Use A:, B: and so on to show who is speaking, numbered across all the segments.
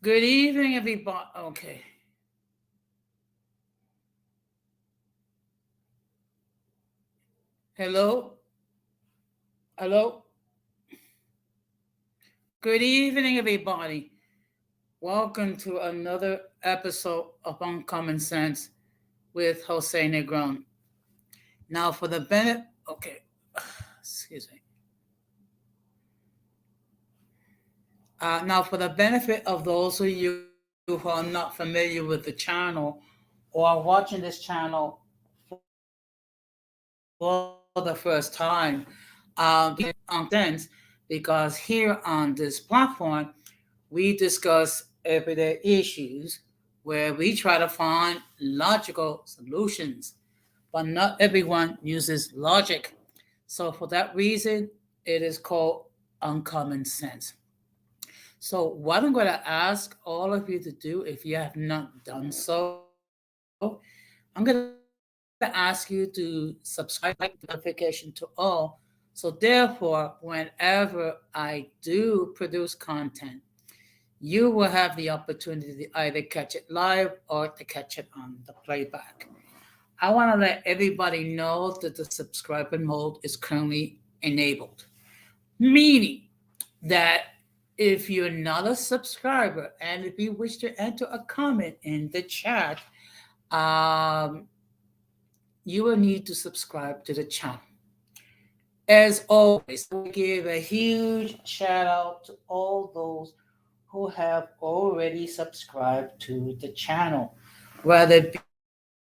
A: Good evening, everybody. Okay. Hello. Hello. Good evening, everybody. Welcome to another episode of Uncommon Sense with Jose Negron. Now, for the benefit, okay, excuse me. Now, for the benefit of those of you who are not familiar with the channel or are watching this channel for the first time, sense because here on this platform we discuss everyday issues where we try to find logical solutions, but not everyone uses logic. So for that reason, it is called uncommon sense. So what I'm going to ask all of you to do, if you have not done so, I'm going to ask you to subscribe, like, notification to all. So therefore, whenever I do produce content, you will have the opportunity to either catch it live or to catch it on the playback. I want to let everybody know that the subscriber mode is currently enabled, meaning that if you're not a subscriber and if you wish to enter a comment in the chat, um, you will need to subscribe to the channel. As always, I want to give a huge shout out to all those who have already subscribed to the channel, whether it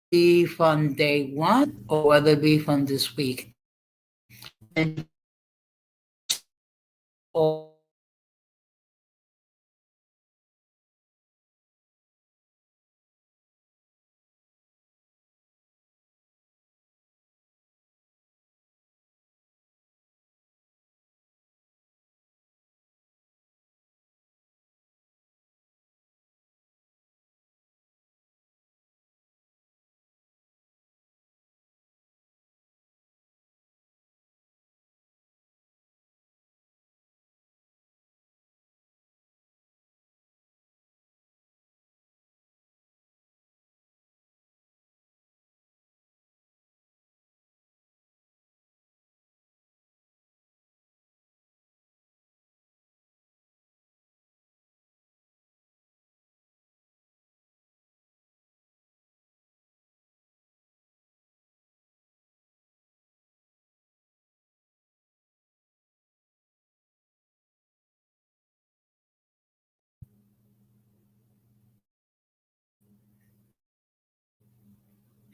A: be from day one or whether it be from this week. And just to let you know, all of you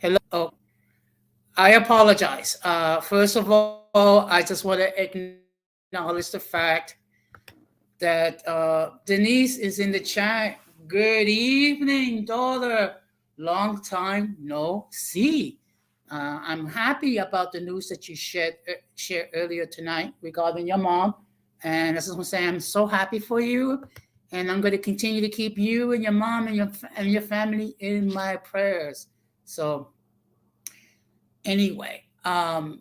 A: Hello. I apologize. First of all, I just want to acknowledge the fact that Denise is in the chat. Good evening, daughter. Long time no see. I'm happy about the news that you shared earlier tonight regarding your mom. And I just want to say I'm so happy for you. And I'm going to continue to keep you and your mom and your family in my prayers. So anyway, as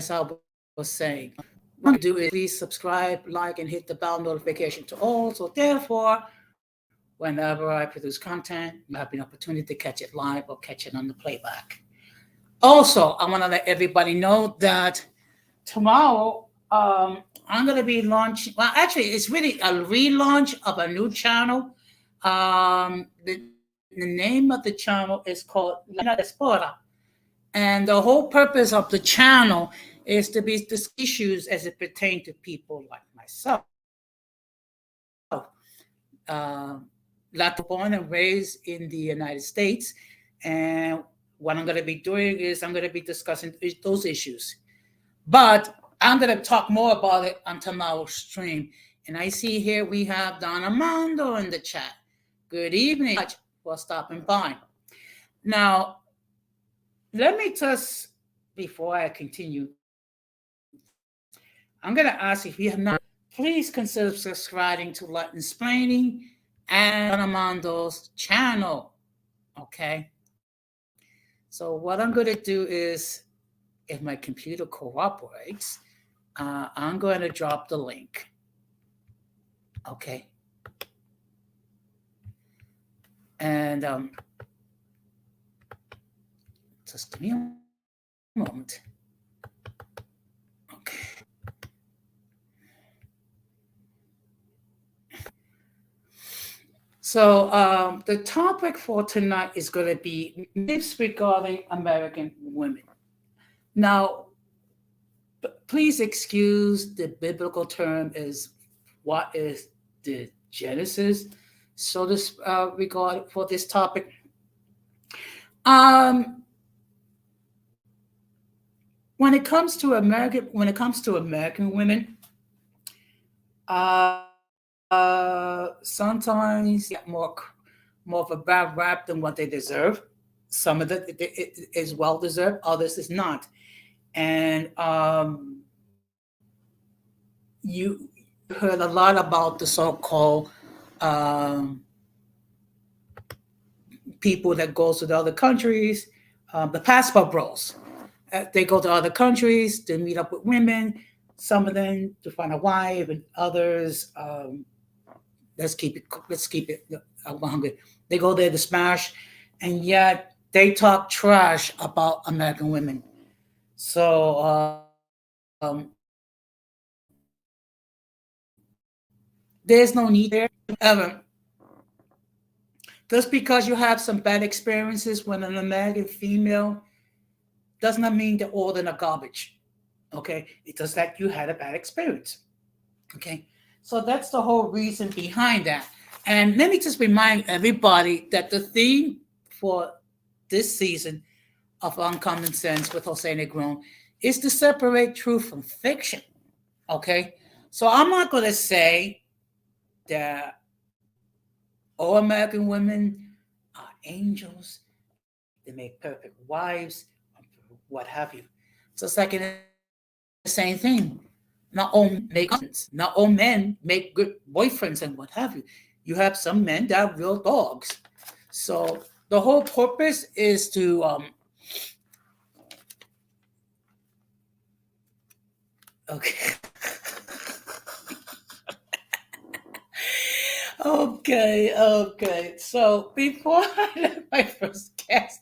A: I was saying, what you do is please subscribe, like, and hit the bell notification to all. So therefore, whenever I produce content, you have an opportunity to catch it live or catch it on the playback. Also, I want to let everybody know that tomorrow I'm going to be launching. Well, actually, it's really a relaunch of a new channel. The name of the channel is called La Diaspora. And the whole purpose of the channel is to be discuss issues as it pertains to people like myself. Latin born and raised in the United States. And what I'm going to be doing is I'm going to be discussing those issues. But I'm going to talk more about it on tomorrow's stream. And I see here we have Don Armando in the chat. Good evening. For stopping by. Now, let me just, before I continue, I'm going to ask if you have not, please consider subscribing to Latin Explaining and Don Armando's channel. Okay? So, what I'm going to do is, if my computer cooperates, I'm going to drop the link. Okay. And just give me a moment. Okay. So the topic for tonight is going to be myths regarding American women. Now, please excuse the biblical term is what is the Genesis. So this regard for this topic, um, when it comes to American women, sometimes more of a bad rap than what they deserve. Some of it is well deserved, others is not. And you heard a lot about the so-called um, people that goes to the other countries, the passport bros. They go to other countries to meet up with women. Some of them to find a wife, and others let's keep it 100. They go there to smash, and yet they talk trash about American women. So there's no need there. Ever. Just because you have some bad experiences with an American female does not mean they're all in a garbage. Okay, it does that you had a bad experience. Okay, so that's the whole reason behind that. And let me just remind everybody that the theme for this season of Uncommon Sense with Jose Negron is to separate truth from fiction. Okay, so I'm not going to say that all American women are angels, they make perfect wives, what have you. Just like in the same thing, not all men make husbands, not all men make good boyfriends and what have you. You have some men that are real dogs. So the whole purpose is to okay. Okay. So before I let my first guest,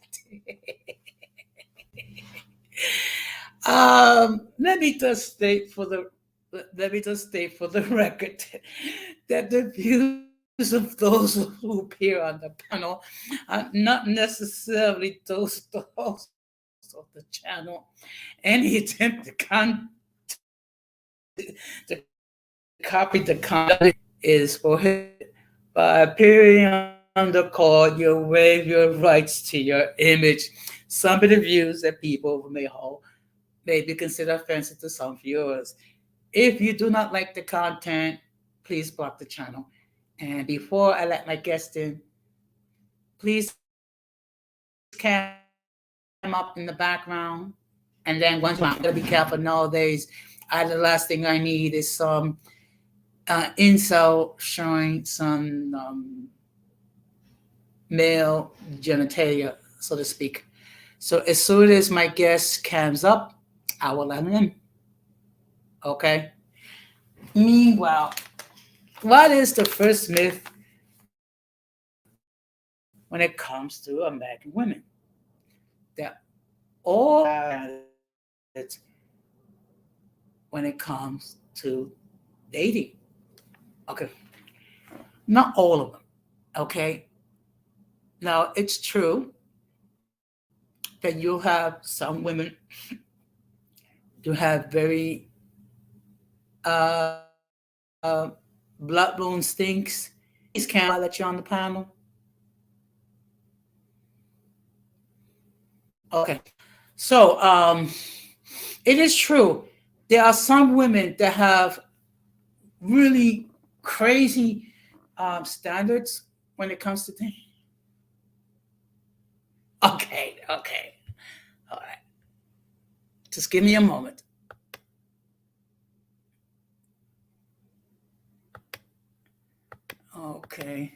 A: let me just state for the record that the views of those who appear on the panel are not necessarily those of the hosts of the channel. Any attempt to copy the content is prohibited. By appearing on the call, you waive your rights to your image. Some of the views that people may hold may be considered offensive to some viewers. If you do not like the content, please block the channel. And before I let my guest in, please cam up in the background. And then once you gotta be careful nowadays. The last thing I need is some incel showing some male genitalia, so to speak. So as soon as my guest cams up, I will let him in. Okay. Meanwhile, what is the first myth when it comes to American women? That all standards when it comes to dating. Okay. Not all of them. Okay. Now, it's true that you'll have some women who have very blood moon stinks. Please can I let you on the panel? Okay. So, it is true. There are some women that have really crazy standards when it comes to things. Okay. All right. Just give me a moment. Okay.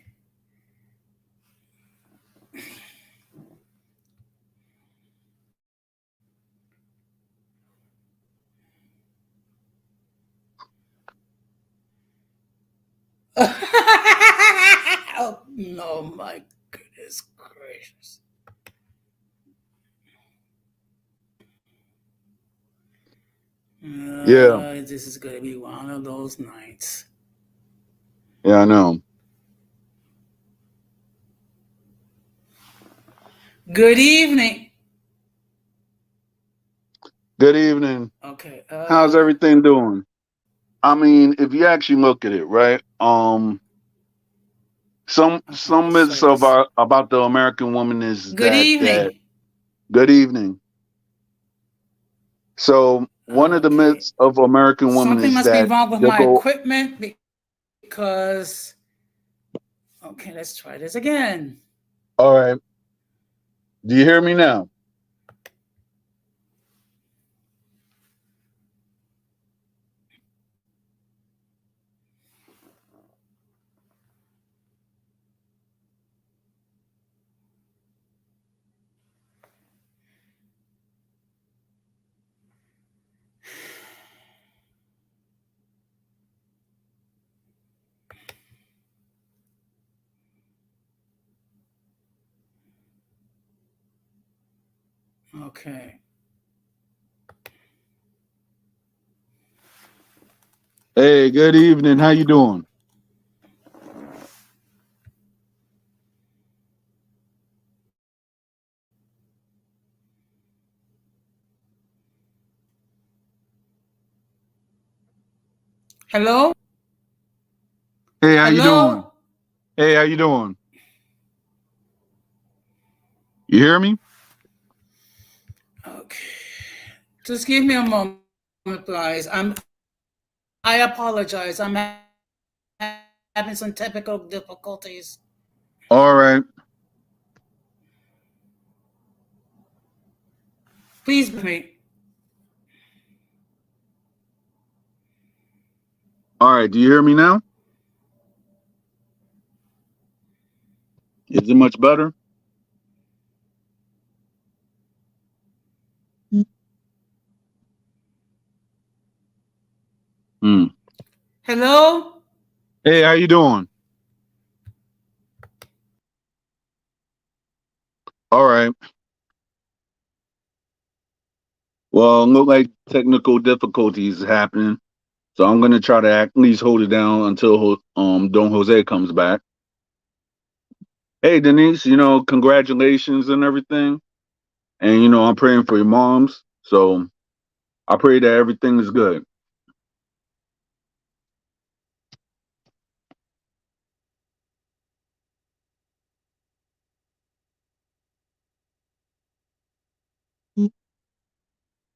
A: No, my goodness gracious.
B: Yeah,
A: This is going to be one of those nights.
B: yeah, I know.
A: Good evening.
B: Good evening.
A: Okay.
B: How's everything doing? I mean, if you actually look at it, right?
A: Okay.
B: Some
A: So
B: myths
A: yes.
B: about the American woman is
A: Good
B: that
A: evening.
B: good evening. So one of the
A: Okay.
B: myths of American women
A: Something
B: is
A: must be
B: that
A: wrong with
B: they'll
A: my
B: go.
A: equipment because. Okay, let's try this again.
B: All right, do you hear me now?
A: Okay.
B: Hey, good evening. How you doing?
A: Hello?
B: Hey, how you doing?
A: Hello?
B: Hey, how you doing? You hear me?
A: Okay. Just give me a moment, please. I apologize. I'm having some technical difficulties.
B: All right,
A: Please bear with me.
B: all right. Do you hear me now? Is it much better? Hmm.
A: Hello?
B: Hey, how you doing? All right. Well, look like technical difficulties happening, so I'm gonna try to at least hold it down until Don Jose comes back. Hey, Denise, congratulations and everything, and I'm praying for your moms. So I pray that everything is good.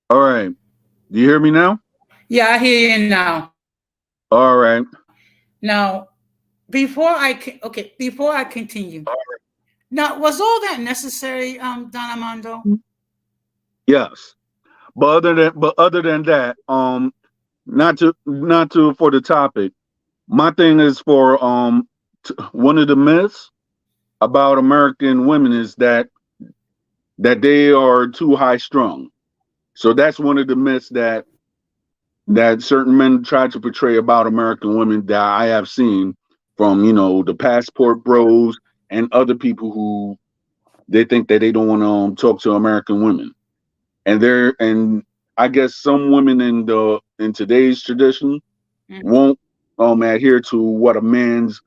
B: All right. Do you hear me now?
A: Yeah, I hear you now.
B: All right.
A: Now, before I continue, now was all that necessary, Don Armando?
B: Yes. But other than that, not to for the topic. My thing is for one of the myths about American women is that they are too high strung. So that's one of the myths that certain men try to portray about American women that I have seen from the passport bros and other people who they think that they don't want to talk to American women. And I guess some women in today's tradition
A: Mm-hmm.
B: won't adhere to what a man's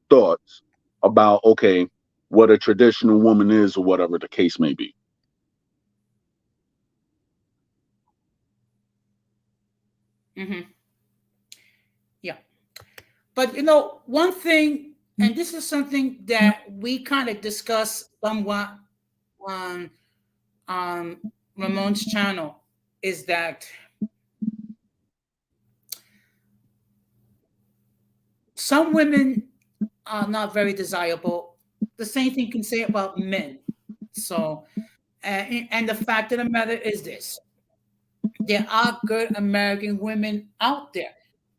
B: thoughts about, okay, what a traditional woman is or whatever the case may be.
A: Mm-hmm. Yeah. But one thing, and this is something that we kind of discuss somewhat on on Ramon's channel, is that some women are not very desirable. The same thing can say about men. So, and the fact of the matter is this: there are good American women out there,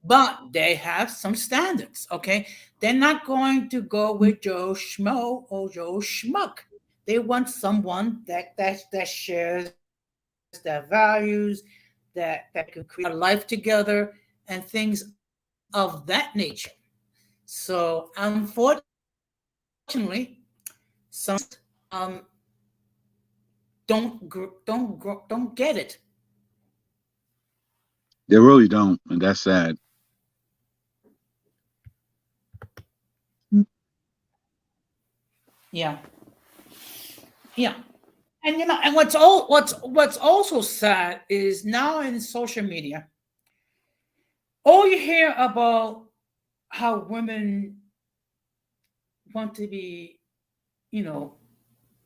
A: but they have some standards. Okay, they're not going to go with Joe Schmo or Joe Schmuck. They want someone that shares their values, that can create a life together, and things of that nature. So, unfortunately, unfortunately, some don't get it.
B: They really don't, and that's sad.
A: Yeah, yeah. And and what's also sad is now in social media, all you hear about how women want to be, you know,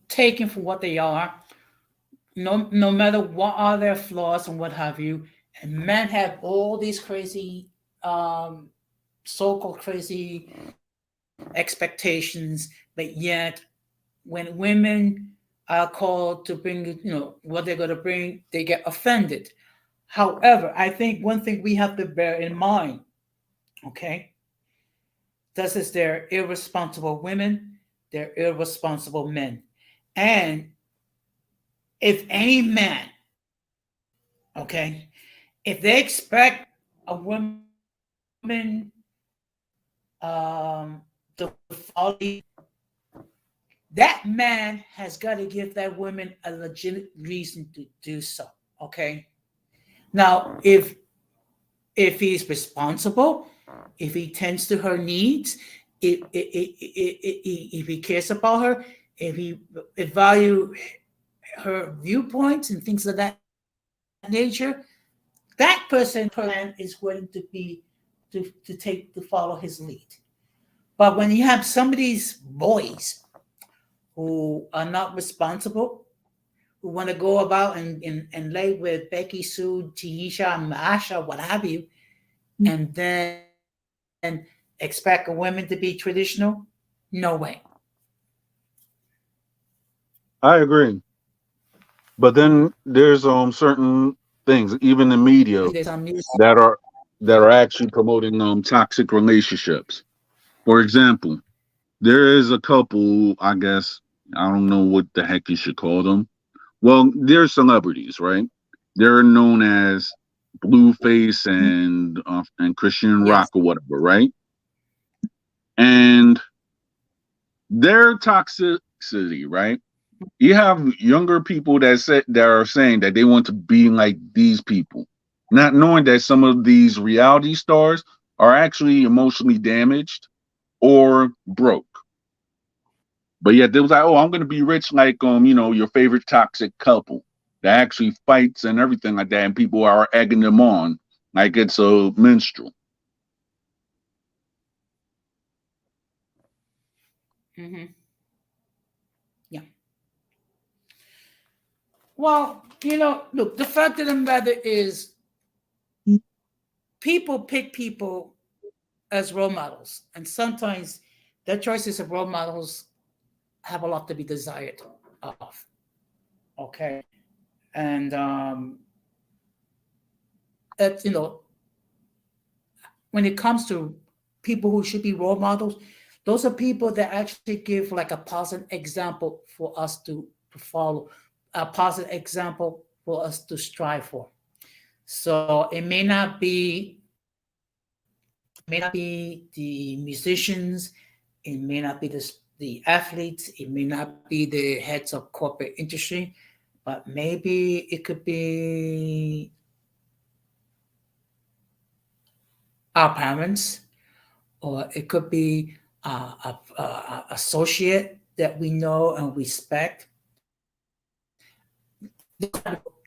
A: taken for what they are, no matter what are their flaws and what have you. And men have all these crazy, so-called crazy expectations, but yet when women are called to bring, what they're going to bring, they get offended. However, I think one thing we have to bear in mind, okay, this is they're irresponsible women, they're irresponsible men. And if any man, okay, if they expect a woman to follow the lead, that man has got to give that woman a legitimate reason to do so. Okay. Now, if he's responsible, if he tends to her needs, if he cares about her, if value her viewpoints and things of that nature, that person is willing to be to follow his lead. But when you have some of these boys who are not responsible, who want to go about and lay with Becky, Sue, Tiisha, Masha, what have you, and then expect a woman to be traditional, no way.
B: I agree, but then there's certain things, even in media,
A: There's some news.
B: that are actually promoting toxic relationships. For example, there is a couple, I guess, I don't know what the heck you should call them. Well, they're celebrities, right? They're known as Blueface and Christian
A: Yes.
B: Rock or whatever, right? And their toxicity, right? You have younger people that are saying that they want to be like these people, not knowing that some of these reality stars are actually emotionally damaged or broke. But yet they was like, oh, I'm gonna be rich like your favorite toxic couple that actually fights and everything like that, and people are egging them on like it's a minstrel.
A: Hmm. Yeah. Well, look, the fact of the matter is people pick people as role models, and sometimes their choices of role models have a lot to be desired of. Okay. And you know, when it comes to people who should be role models, those are people that actually give like a positive example for us to follow, a positive example for us to strive for. So it may not be the musicians, it may not be the athletes, it may not be the heads of corporate industry, but maybe it could be our parents, or it could be a associate that we know and respect.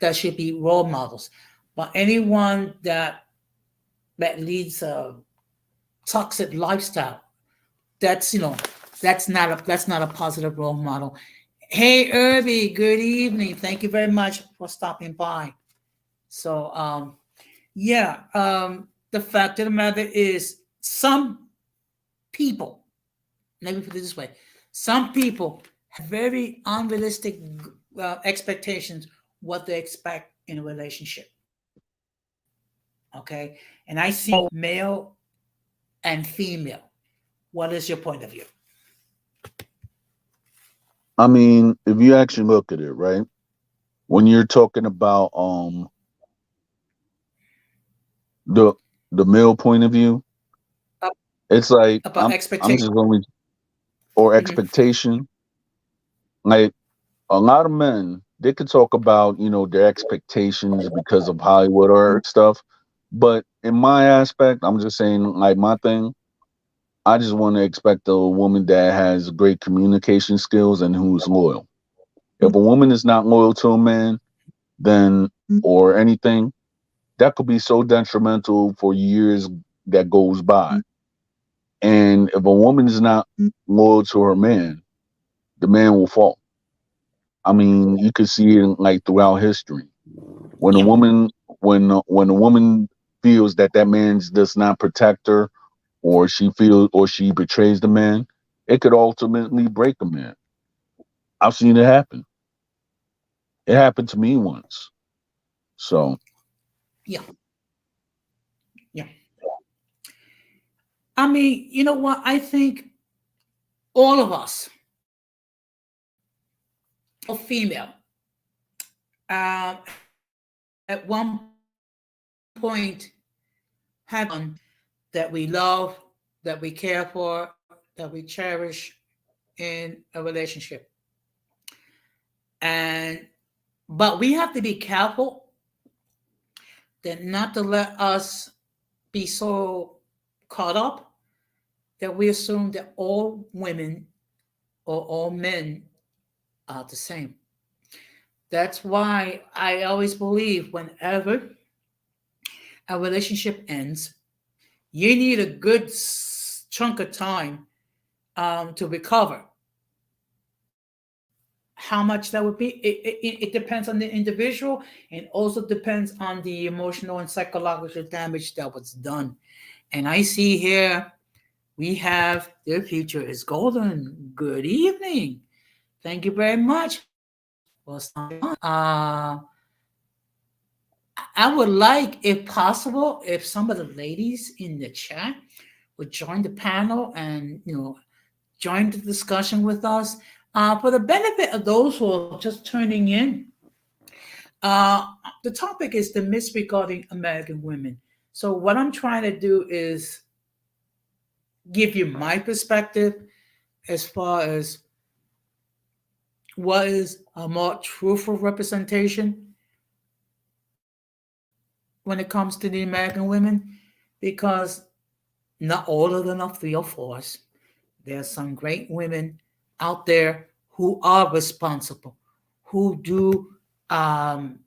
A: That should be role models. But anyone that leads a toxic lifestyle, that's that's not a positive role model. Hey Irby, good evening. Thank you very much for stopping by. So yeah, the fact of the matter is some people, let me put it this way, some people have very unrealistic expectations what they expect in a relationship. Okay, and I see male and female. What is your point of view?
B: I mean, if you actually look at it, right, when you're talking about the male point of view,
A: Uh,
B: it's like
A: about
B: I'm
A: expectation.
B: just only or
A: Mhm.
B: expectation. Like a lot of men, they could talk about, their expectations because of Hollywood or stuff. But in my aspect, I'm just saying, like, my thing, I just want to expect a woman that has great communication skills and who's loyal. If a woman is not loyal to a man, then, or anything, that could be so detrimental for years that goes by. And if a woman is not loyal to her man, the man will fall. I mean, you could see it like throughout history. When a
A: Yeah.
B: woman, when a woman feels that that man does not protect her, or she betrays the man, it could ultimately break a man. I've seen it happen. It happened to me once. So
A: Yeah. Yeah. I mean, you know what? I think all of us, male, female, at one point had someone that we love, that we care for, that we cherish in a relationship. And but we have to be careful that not to let us be so caught up that we assume that all women or all men are the same. That's why I always believe whenever a relationship ends, you need a good chunk of time to recover. How much that would be, it depends on the individual, and also depends on the emotional and psychological damage that was done. And I see here we have the future is golden. Good evening. Thank you very much for stopping on. I would like, if possible, if some of the ladies in the chat would join the panel and join the discussion with us. For the benefit of those who are just turning in, uh, the topic is the myths regarding American women. So what I'm trying to do is give you my perspective as far as what is a more truthful representation when it comes to the American women, because not all of them are three or fours. There's some great women out there who are responsible, who do um,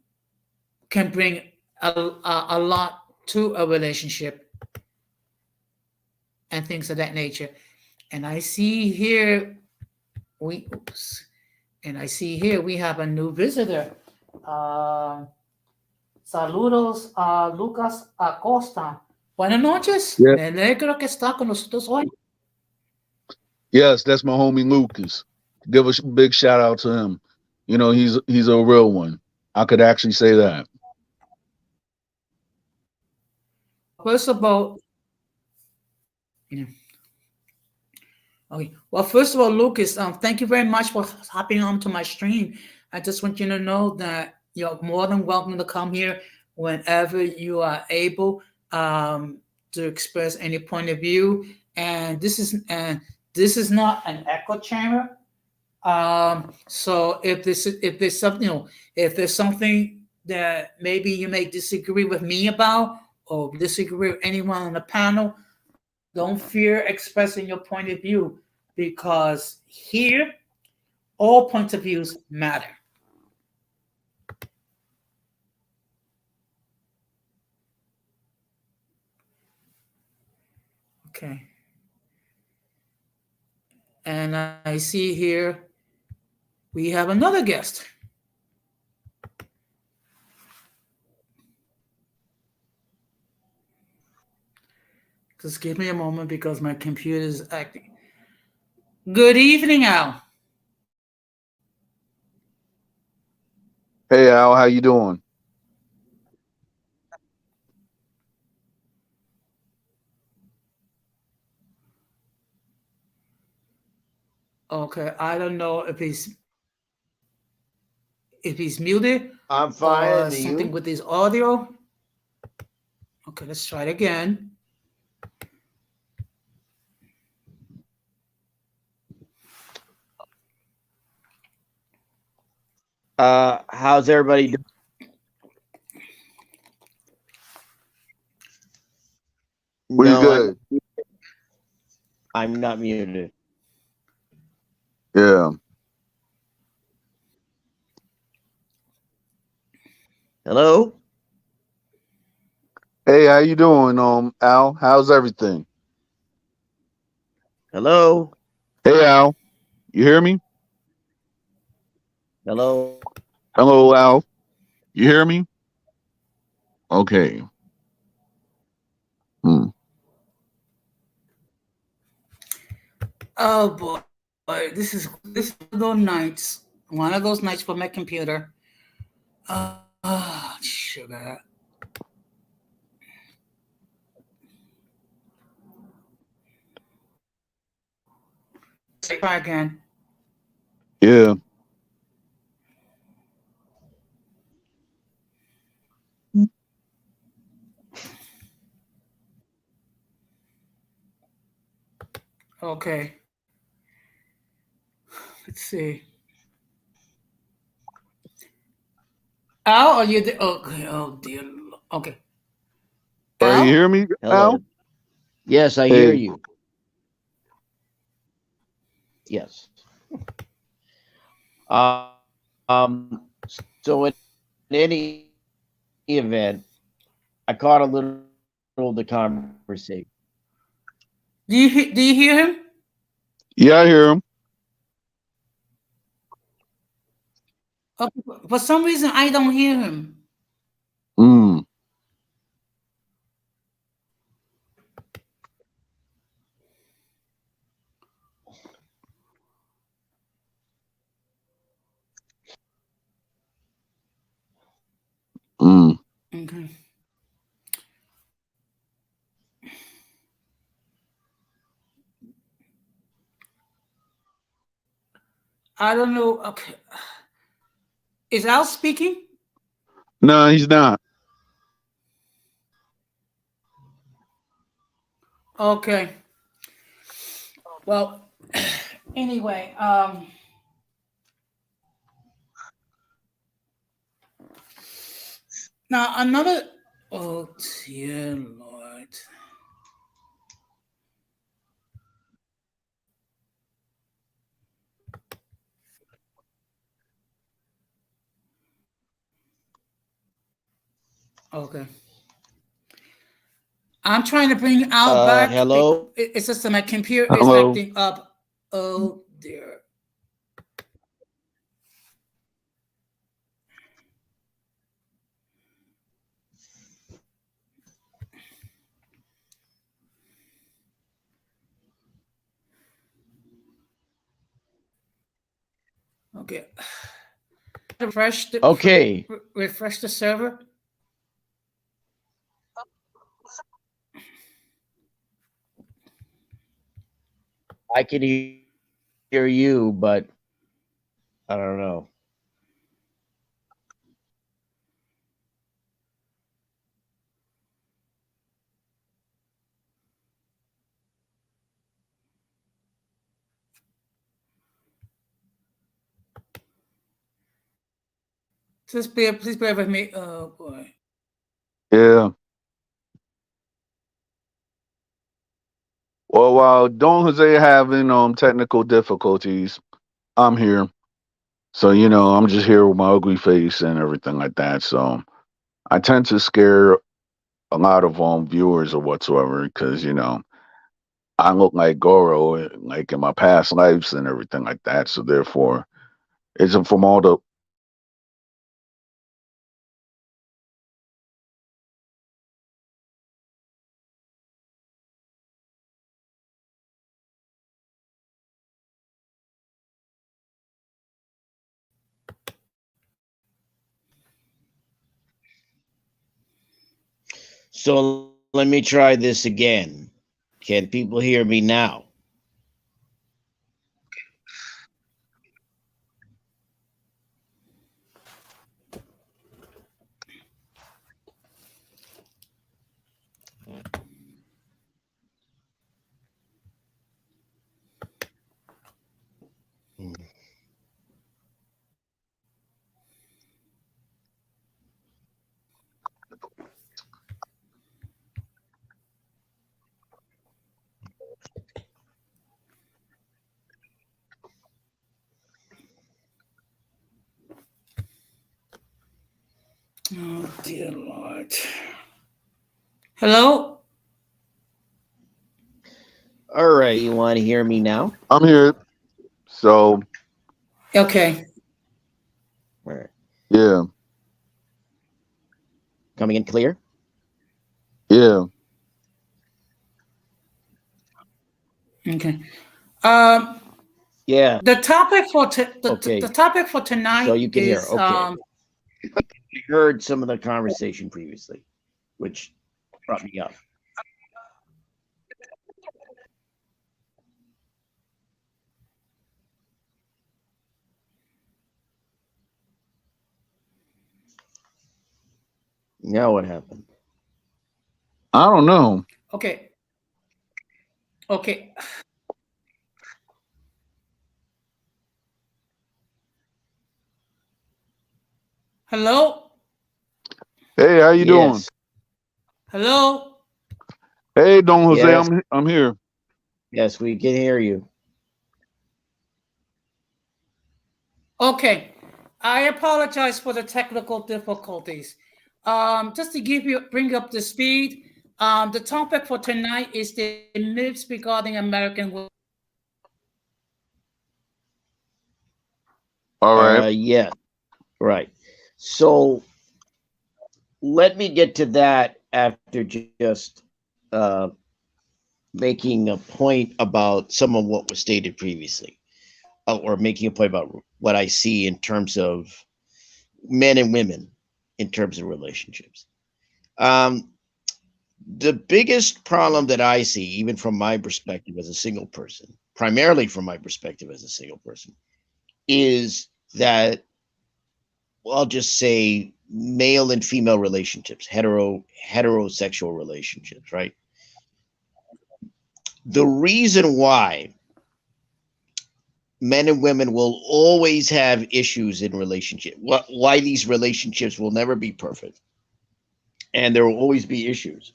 A: can bring a lot to a relationship and things of that nature. And I see here we oops, and I see here we have a new visitor. Uh, Saludos a Lucas Acosta. Buenas noches.
B: yeah,
A: Me alegro que está con nosotros hoy.
B: yes, that's my homie Lucas. Give a big shout out to him. He's a real one. I could actually say that.
A: First of all, yeah. Okay. Well, first of all, Lucas, thank you very much for hopping onto my stream. I just want you to know that you're more than welcome to come here whenever you are able to express any point of view. And this is not an echo chamber. So if there's something if there's something that maybe you may disagree with me about or disagree with anyone on the panel, don't fear expressing your point of view, because here all points of views matter. Okay. And I see here we have another guest. Just give me a moment because my computer is acting. Good evening, Al.
B: Hey Al, how you doing?
A: Okay, I don't know if he's muted
C: I'm
A: or
C: fine, and
A: something with
C: you?
A: his audio. Okay, let's try it again.
C: How's everybody doing?
B: We
C: No,
B: good.
C: I'm not muted.
B: Yeah.
C: Hello?
B: Hey, how you doing, Al? How's everything?
C: Hello?
B: Hey, Al. You hear me?
C: Hello?
B: Hello, Al. You hear me? Okay. Hmm.
A: Oh boy, this is one of those nights. One of those nights for my computer. Sugar. Try again.
B: Yeah.
A: Okay. Let's see. Al, are you there? Okay. Oh dear. Okay.
B: You
A: Al.
B: hear me, Al?
C: Hello? Yes, I hear
B: Hey.
C: you. Yes. So in any event, I caught a little of the conversation.
A: Do you hear him?
B: Yeah, I hear him.
A: Okay. For some reason, I don't hear him.
B: Mm. Mm.
A: Okay. I don't know. Okay. Is Al speaking?
B: No, he's not.
A: Okay. Well, anyway, now another. Oh dear Lord. Okay. I'm trying to bring Al back.
C: Hello?
A: It's just that my computer is
B: Hello.
A: acting up. Oh dear. Okay. Refresh the
C: Okay,
A: refresh the server.
C: I can hear you, but I don't know.
A: Please bear with me. Oh boy.
B: Yeah. Well, while Don Jose having technical difficulties, I'm here. So I'm just here with my ugly face and everything like that. So I tend to scare a lot of viewers or whatsoever because I look like Goro like in my past lives and everything like that. So therefore, it's from all the
C: So let me try this again. Can people hear me now?
A: dear Lord. Hello?
C: All right, you want to hear me now?
B: I'm here. So
A: Okay.
C: All right.
B: yeah,
C: Coming in clear?
B: yeah.
A: Okay. Um,
C: Yeah.
A: the topic for the
C: Okay.
A: topic for
C: So
A: tonight
C: you can hear.
A: is
C: Okay. We heard some of the conversation previously, which brought me up. Now what happened?
B: I don't know.
A: okay. Okay. Hello?
B: Hey, how you doing?
C: Yes.
A: Hello?
B: Hey, Don Jose,
C: Yes.
B: I'm here.
C: Yes, we can hear you.
A: Okay. I apologize for the technical difficulties. Just to give you bring up the speed, the topic for tonight is the myths regarding American women.
B: All right.
C: Yeah. Right. So let me get to that after just uh, making a point about some of what was stated previously, or making a point about what I see in terms of men and women in terms of relationships. Um, the biggest problem that I see, even from my perspective as a single person, primarily from my perspective as a single person, is that, well, I'll just say male and female relationships, heterosexual relationships, right? The reason why men and women will always have issues in relationship, why these relationships will never be perfect, and there will always be issues,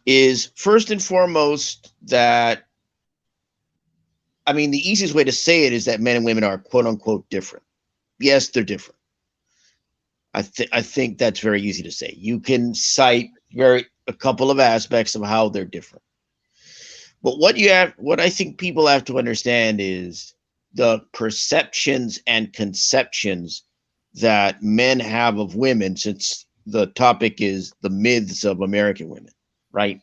C: is first and foremost that, I mean, the easiest way to say it is that men and women are quote unquote different. Yes, they're different. I think that's very easy to say. You can cite very a couple of aspects of how they're different. But what I think people have to understand is the perceptions and conceptions that men have of women, since the topic is the myths of American women, right?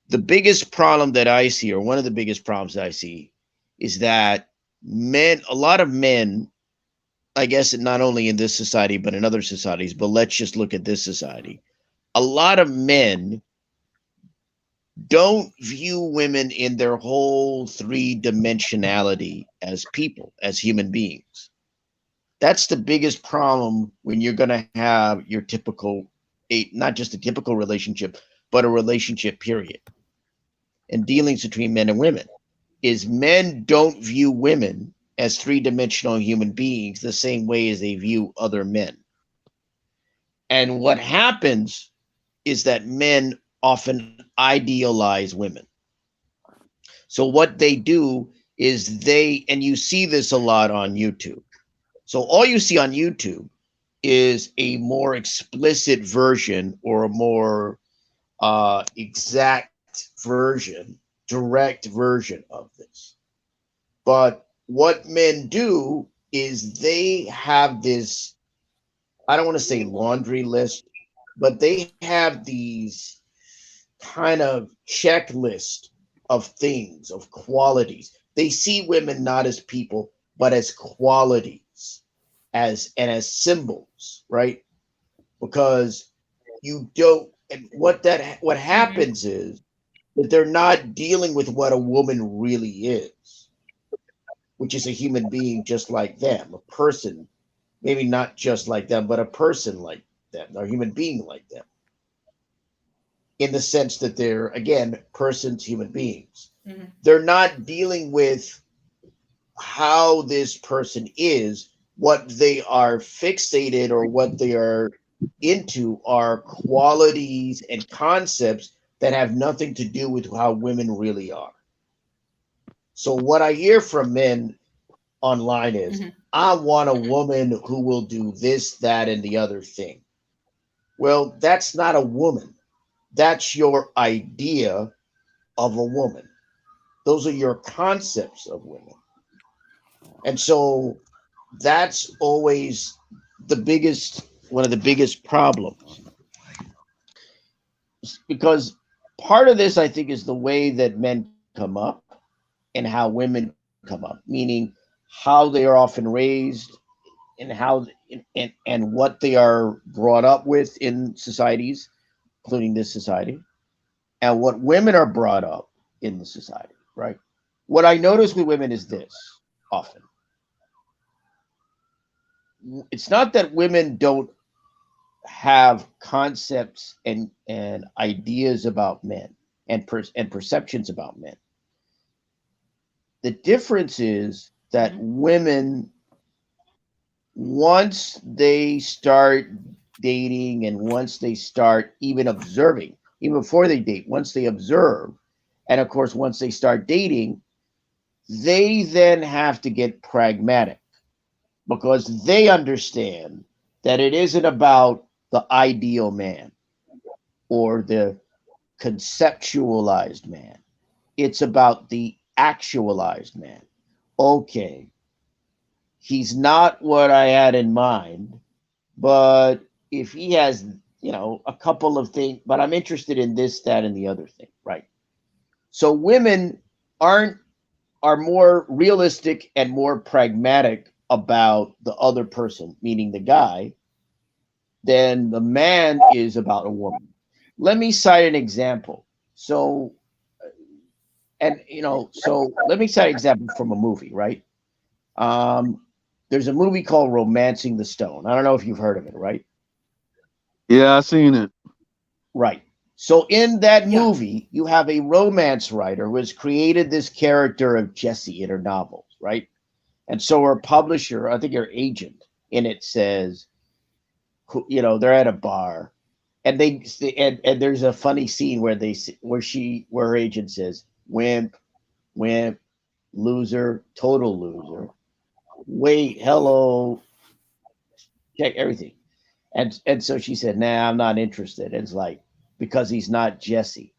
C: The biggest problem that I see, or one of the biggest problems that I see, is that a lot of men, I guess not only in this society, but in other societies, but let's just look at this society. A lot of men don't view women in their whole three dimensionality as people, as human beings. That's the biggest problem when you're going to have your typical, not just a typical relationship, but a relationship period, and dealings between men and women, is men don't view women as three-dimensional human beings the same way as they view other men. And what happens is that men often idealize women. So what they do is and you see this a lot on YouTube. So all you see on YouTube is a more explicit version, or a more exact version, direct version of this. But what men do is they have this, I don't want to say laundry list, but they have these kind of checklist of things, of qualities. They see women not as people, but as qualities, as symbols, right? Because you don't, and what
A: Mhm.
C: happens is that they're not dealing with what a woman really is, which is a human being just like them, a person, maybe not just like them, but a person like them, or a human being like them, in the sense that they're, again, persons, human beings.
A: Mhm.
C: They're not dealing with how this person is. What they are fixated, or what they are into, are qualities and concepts that have nothing to do with how women really are. So what I hear from men online is,
A: Mhm.
C: I want a woman who will do this, that, and the other thing. Well, that's not a woman. That's your idea of a woman. Those are your concepts of women. And so that's always the biggest, one of the biggest problems, because part of this, I think, is the way that men come up and how women come up, meaning how they are often raised and how and what they are brought up with in societies, including this society, and what women are brought up in the society, right? What I notice with women is this often. It's not that women don't have concepts and ideas about men and perceptions about men. The difference is that
A: Mhm.
C: women, once they start dating and once they start even observing, even before they date, once they observe, and of course, once they start dating, they then have to get pragmatic because they understand that it isn't about the ideal man or the conceptualized man. It's about the actualized man. Okay, he's not what I had in mind, but if he has, a couple of things, but I'm interested in this, that, and the other thing, right? So women aren't are more realistic and more pragmatic about the other person, meaning the guy, than the man is about a woman. Let me cite an example. So, so let me cite an example from a movie, right? Um, there's a movie called Romancing the Stone. I don't know if you've heard of it, right?
B: Yeah, I seen it.
C: Right. So in that
A: Yeah.
C: movie, you have a romance writer who has created this character of Jesse in her novels, right? And so her publisher, I think her agent in it says, they're at a bar, and and there's a funny scene where where her agent says, "Wimp, wimp, loser, total loser. Wait, hello, check everything." And so she said, "Nah, I'm not interested." And it's like, because he's not Jesse.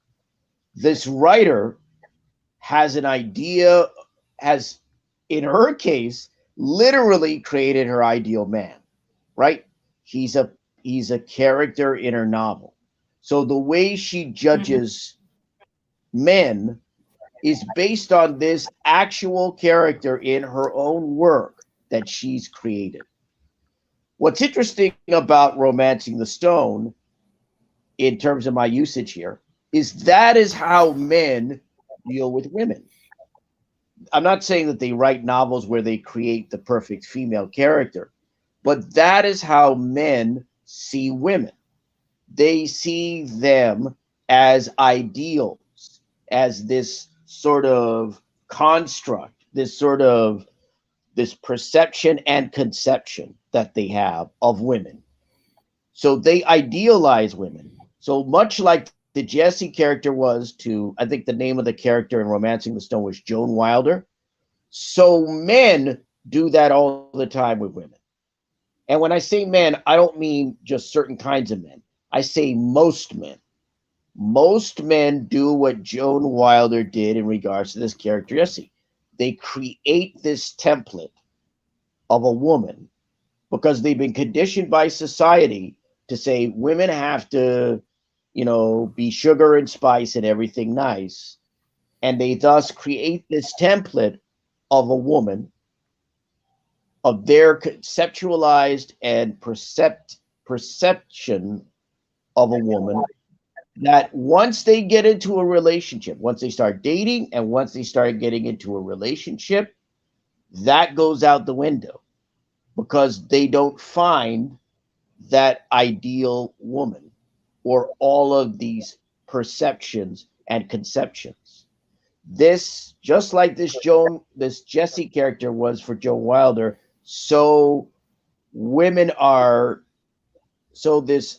C: This writer has an idea, has, in her case, literally created her ideal man, right? He's a he's a character in her novel. So the way she
A: Mhm.
C: judges men is based on this actual character in her own work that she's created. What's interesting about Romancing the Stone, in terms of my usage here, is that is how men deal with women. I'm not saying that they write novels where they create the perfect female character, but that is how men see women. They see them as ideals, as this sort of construct, this perception and conception that they have of women. So they idealize women. So much like the Jesse character was to, I think the name of the character in Romancing the Stone was Joan Wilder. So men do that all the time with women. And when I say men, I don't mean just certain kinds of men. I say most men. Most men do what Joan Wilder did in regards to this character, Jesse. They create this template of a woman because they've been conditioned by society to say women have to, be sugar and spice and everything nice. And they thus create this template of a woman, of their conceptualized and perception of a woman, that once they get into a relationship, once they start dating and once they start getting into a relationship, that goes out the window because they don't find that ideal woman or all of these perceptions and conceptions. This, just like this Jesse character was for Joan Wilder, so women are, so this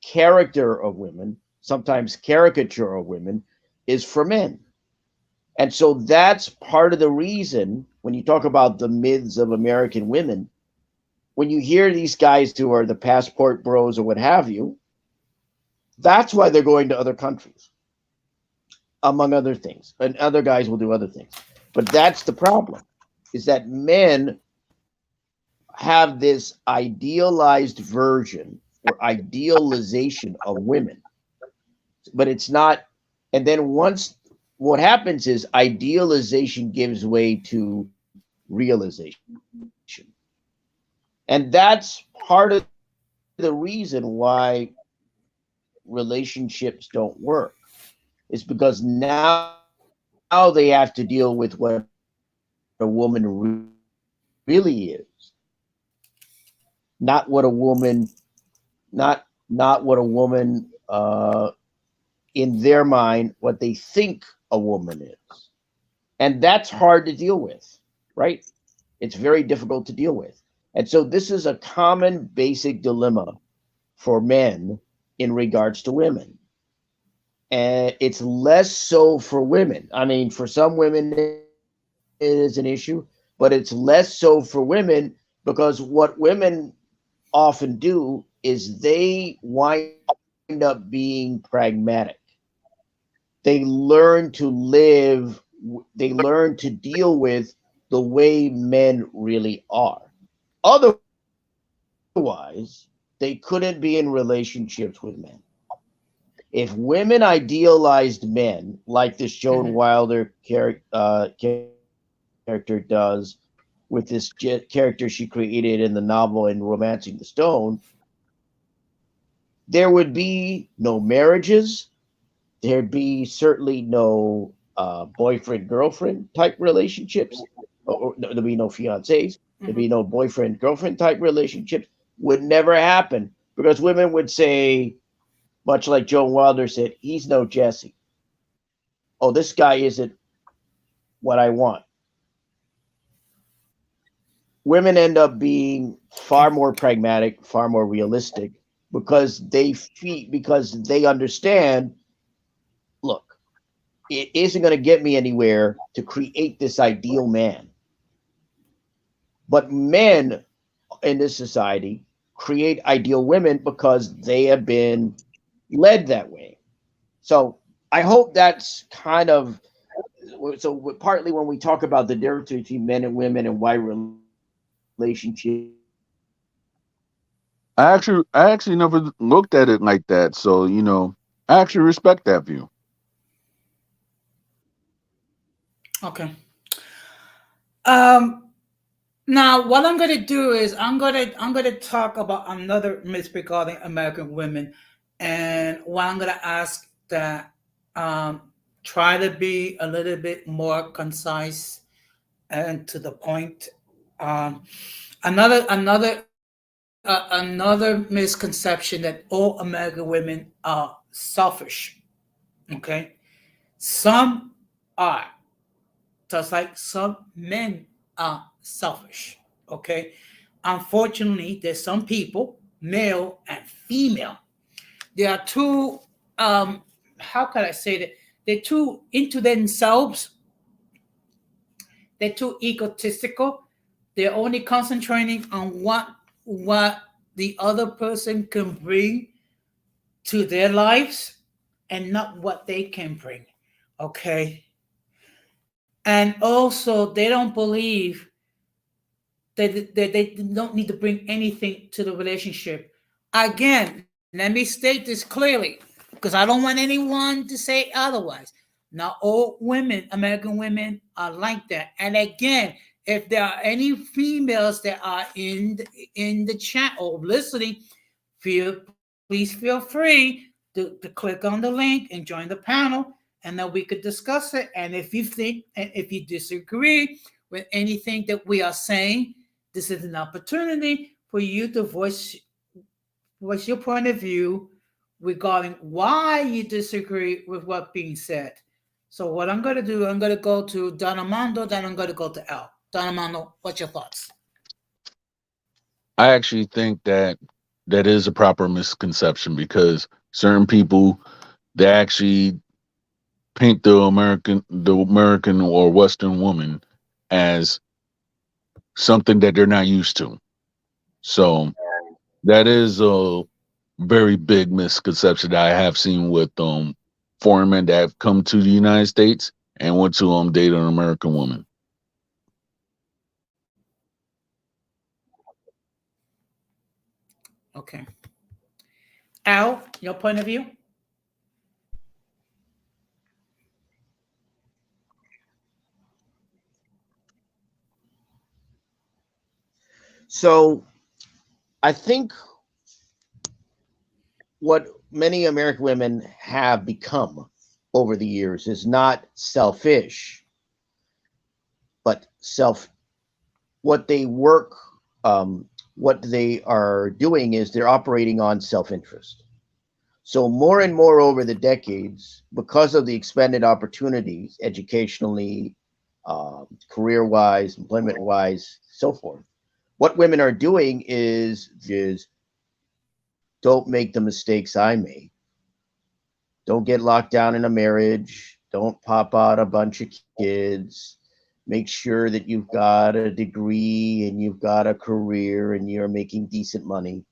C: character of women, sometimes caricature of women, is for men. And so that's part of the reason when you talk about the myths of American women, when you hear these guys who are the passport bros or what have you, that's why they're going to other countries, among other things. And other guys will do other things. But that's the problem, is that men have this idealized version or idealization of women, but it's not. And then once what happens is idealization gives way to realization. And that's part of the reason why relationships don't work, is because now they have to deal with what a woman really is, not what a woman, not what a woman in their mind, what they think a woman is. And that's hard to deal with, right? It's very difficult to deal with. And so this is a common basic dilemma for men in regards to women. And it's less so for women. I mean, for some women, it is an issue, but it's less so for women because what women often do is they wind up being pragmatic. They learn to live, they learn to deal with the way men really are. Otherwise, they couldn't be in relationships with men. If women idealized men like this Joan
A: Mm-hmm.
C: Wilder character does with this character she created in the novel in Romancing the Stone, there would be no marriages. There'd be certainly no boyfriend girlfriend type relationships, or there'd be no fiancés. There'd
A: Mm-hmm.
C: be no boyfriend girlfriend type relationships. Would never happen because women would say, much like Joan Wilder said, he's no Jesse. Oh, this guy isn't what I want. Women end up being
A: Okay.
C: far more pragmatic, far more realistic because they understand, look, it isn't going to get me anywhere to create this ideal man. But men in this society create ideal women because they have been led that way. So I hope that's kind of so partly when we talk about the difference between men and women and why relationships
B: I actually never looked at it like that. So, I actually respect that view.
A: Okay. Um. Now, what I'm gonna do is I'm gonna talk about another myth regarding American women, and what I'm gonna ask that um, try to be a little bit more concise and to the point. Um, another misconception that all American women are selfish. Okay, some are, just like some men are selfish. Okay, unfortunately, there's some people, male and female. They are too, um, how can I say that? They're too into themselves. They're too egotistical. They're only concentrating on what the other person can bring to their lives and not what they can bring. Okay. And also, they don't believe they don't need to bring anything to the relationship. Again, let me state this clearly because I don't want anyone to say otherwise. Not all women, American women, are like that. And again, if there are any females that are in the chat or listening, please feel free to click on the link and join the panel, and then we could discuss it. And if you think and if you disagree with anything that we are saying, this is an opportunity for you to voice your point of view regarding why you disagree with what being said. So what I'm going to do, I'm going to go to Don Armando, then I'm going to go to Al. Don Armando, what's your thoughts?
B: I actually think that that is a proper misconception because certain people, they actually paint the American or Western woman as something that they're not used to. So that is a very big misconception that I have seen with foreign men that have come to the United States and went to date an American woman.
A: Okay. Al, your point of view?
C: So I think what many American women have become over the years is not selfish, but what they work, what they are doing is they're operating on self interest. So, more and more over the decades, because of the expanded opportunities educationally, career wise, employment wise, so forth, what women are doing is don't make the mistakes I made. Don't get locked down in a marriage. Don't pop out a bunch of kids. Make sure that you've got a degree and you've got a career and you're making decent money.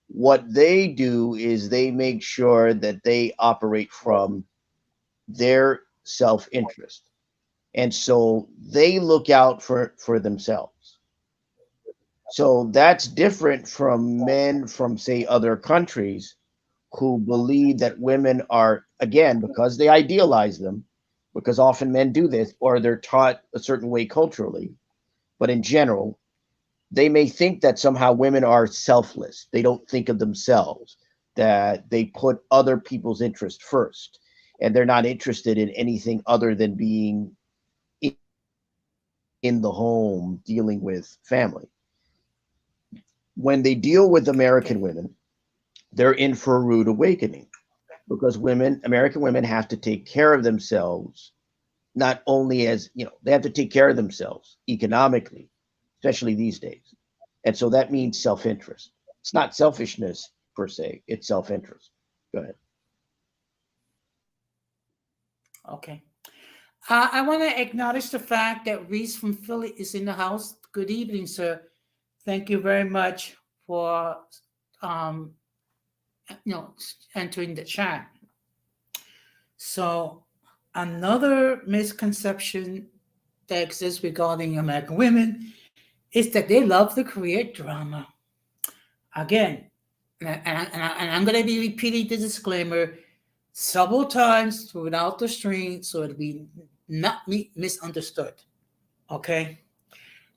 C: What they do is they make sure that they operate from their self interest. And so they look out for themselves. So that's different from men from, say, other countries who believe that women are, again, because they idealize them, because often men do this, or they're taught a certain way culturally. But in general, they may think that somehow women are selfless. They don't think of themselves, that they put other people's interest first, and they're not interested in anything other than being in the home dealing with family. When they deal with
A: Okay.
C: American women, they're in for a rude awakening because American women have to take care of themselves, not only they have to take care of themselves economically, especially these days. And so that means self interest. It's not selfishness per se, it's self interest. Go ahead.
A: Okay. I want to acknowledge the fact that Reese from Philly is in the house. Good evening, sir. Thank you very much for um, entering the chat. So, another misconception that exists regarding American women is that they love to create drama. Again, and I'm going to be repeating the disclaimer several times throughout the stream so it be not misunderstood. Okay?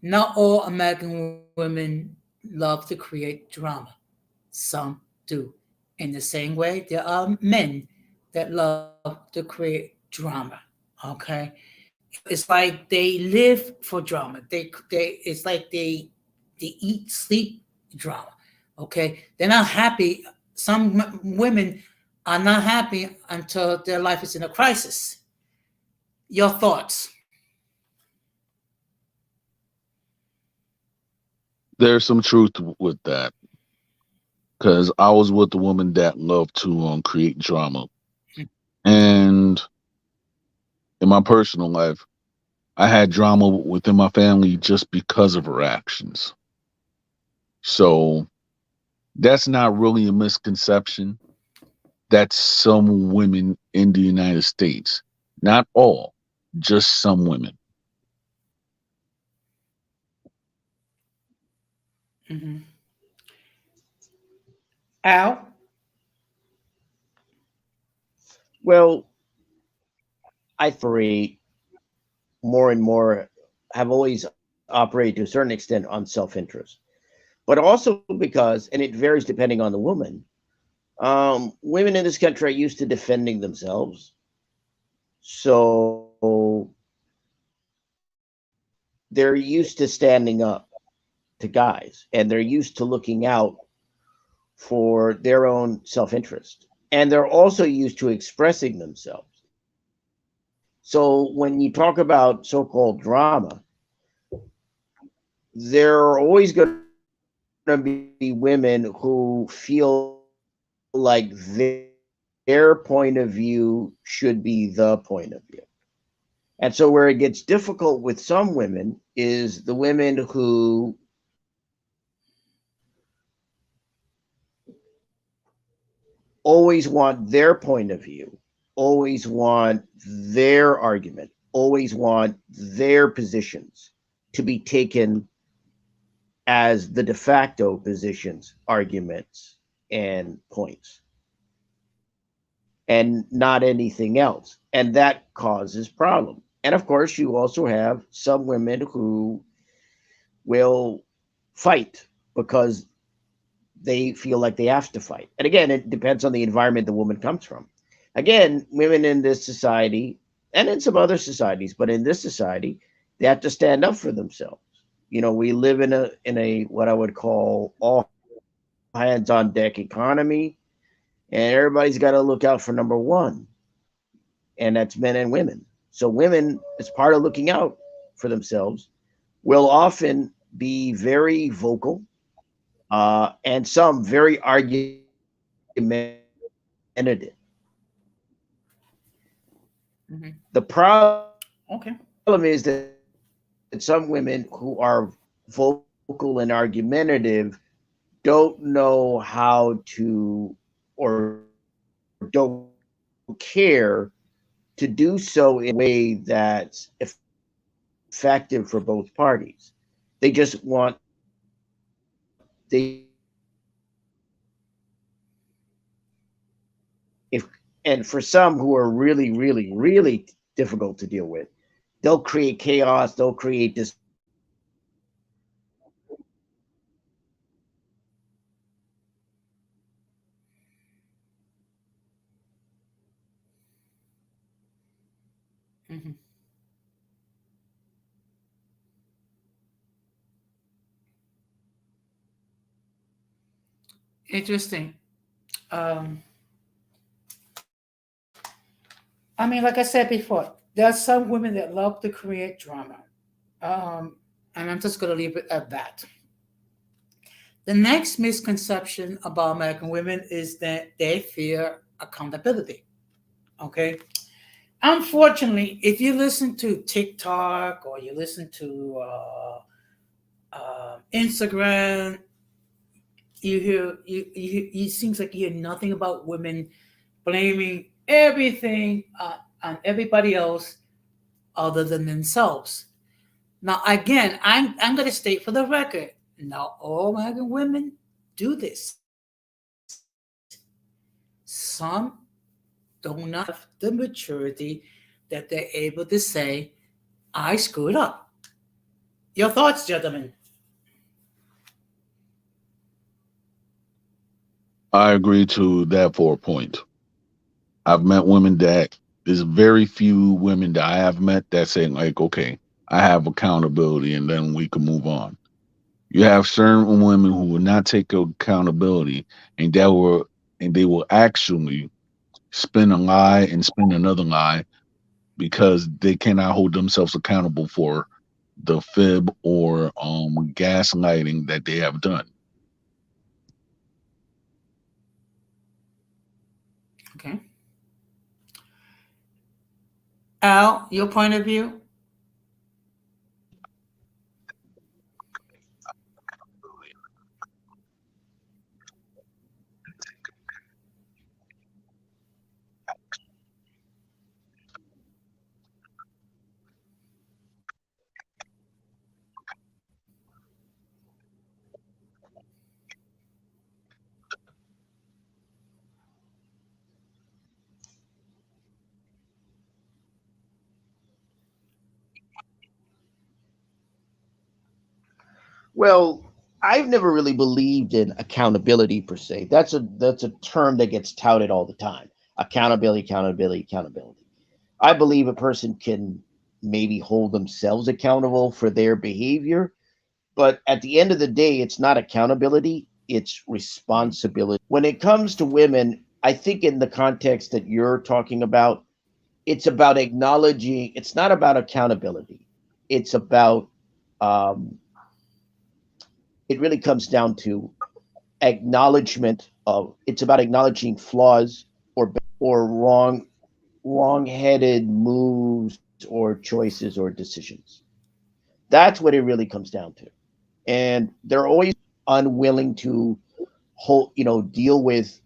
A: Not all American women love to create drama. Some do. In the same way, there are men that love to create drama. Okay? It's like they live for drama. It's like they eat, sleep drama. Okay? They're not happy. Some women are not happy until their life is in a crisis. Your thoughts?
B: There's some truth with that because I was with a woman that loved to create drama, and in my personal life, I had drama within my family just because of her actions. So that's not really a misconception. That's some women in the United States, not all, just some women.
A: Mm-hmm. Al?
C: Well, I more and more have always operated to a certain extent on self interest, but also because, and it varies depending on the woman, women in this country are used to defending themselves. So they're used to standing up to guys and they're used to looking out for their own self interest. And they're also used to expressing themselves. So when you talk about so called drama, there are always going to be women who feel like their point of view should be the point of view. And so where it gets difficult with some women is the women who always want their point of view, always want their argument, always want their positions to be taken as the de facto positions, arguments, and points, and not anything else. And that causes problem. And of course, you also have some women who will fight because they feel like they have to fight. And again, it depends on the environment the woman comes from. Again, women in this society and in some other societies, but in this society, they have to stand up for themselves. You know, we live in a what I would call all hands on deck economy, and everybody's got to look out for number one, and that's men and women. So women, as part of looking out for themselves, will often be very vocal, and some very argumentative. The
A: Hmm.
C: problem is that some women
A: Okay.
C: who are vocal and argumentative don't know how to, or don't care to do so in a way that's effective for both parties. They just want they if and for some who are really really really difficult to deal with, they'll create chaos, they'll create disruption, they'll create
A: Hmm. Interesting. Um, I mean, like I said before, there are some women that love to create drama. Um, and I'm just going to leave it at that. The next misconception about American women is that they fear accountability. Okay. Unfortunately, if you listen to TikTok or you listen to Instagram, you hear it seems like you hear nothing about women blaming everything on everybody else other than themselves. Now, again, I'm going to state for the record, not all American women do this. Some do not have the maturity that they're able to say, I screwed up. Your thoughts, gentlemen?
B: I agree to that for a point. I've met women that there's very few women that I have met that say like, okay, I have accountability and then we can move on. You have certain women who will not take accountability and that will and they will actually spin a lie and spin another lie because they cannot hold themselves accountable for the fib or gaslighting that they have done.
A: Okay. Al, your point of view?
C: Well, I've never really believed in accountability per se. That's a term that gets touted all the time. Accountability, accountability, accountability. I believe a person can maybe hold themselves accountable for their behavior, but at the end of the day, it's not accountability, it's
A: Mhm.
C: responsibility. When it comes to women, I think in the context that you're talking about, it's about acknowledging, it's not about accountability. It's about um, it really comes down to acknowledgement of, it's about acknowledging flaws or wrong-headed moves or choices or decisions. That's what it really comes down to. And they're always unwilling to hold, deal with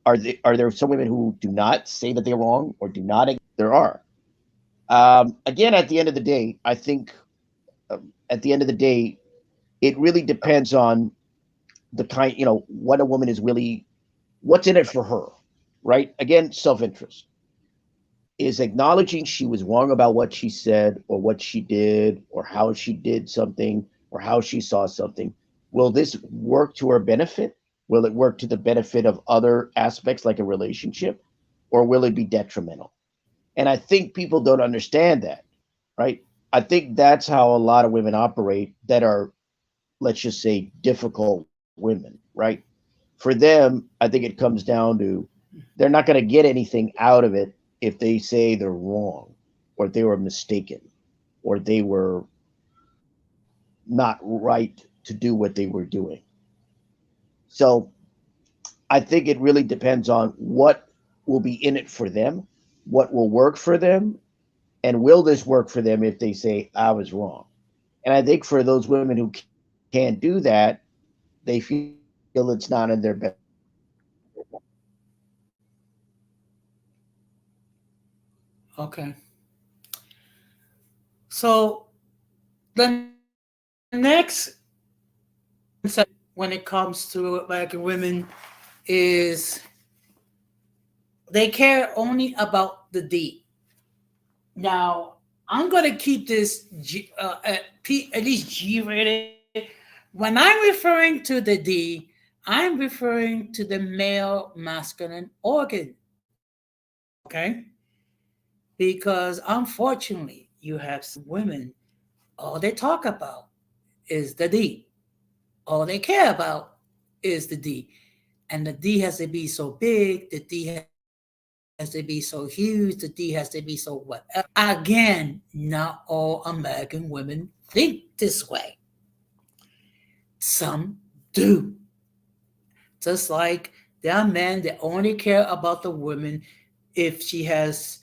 C: Are there some women who do not say that they're wrong or do not? There are. Again, at the end of the day, I think at the end of the day, it really depends on the kind, what a woman is really, what's in it for her, right? Again, self interest is acknowledging she was wrong about what she said or what she did or how she did something or how she saw something. Will this work to her benefit? Will it work to the benefit of other aspects like a relationship, or will it be detrimental? And I think people don't understand that, right? I think that's how a lot of women operate that are, let's just say, difficult women, right? For them, I think it comes down to they're not going to get anything out of it if they say they're wrong or they were mistaken or they were not right to do what they were doing. So I think it really depends on what will be in it for them, what will work for them, and will this work for them if they say I was wrong. And I think for those women who can't do that, they feel it's not in their best.
A: Okay. So the next when it comes to American women is they care only about the D. Now, I'm going to keep this at least G rated. When I'm referring to the D, I'm referring to the male masculine organ. Okay? Because unfortunately, you have some women, all they talk about is the D. All they care about is the D. And the D has to be so big, the D has to be so huge, the D has to be so whatever. Again, not all American women think this way. Some do. Just like there are men that only care about the woman if she has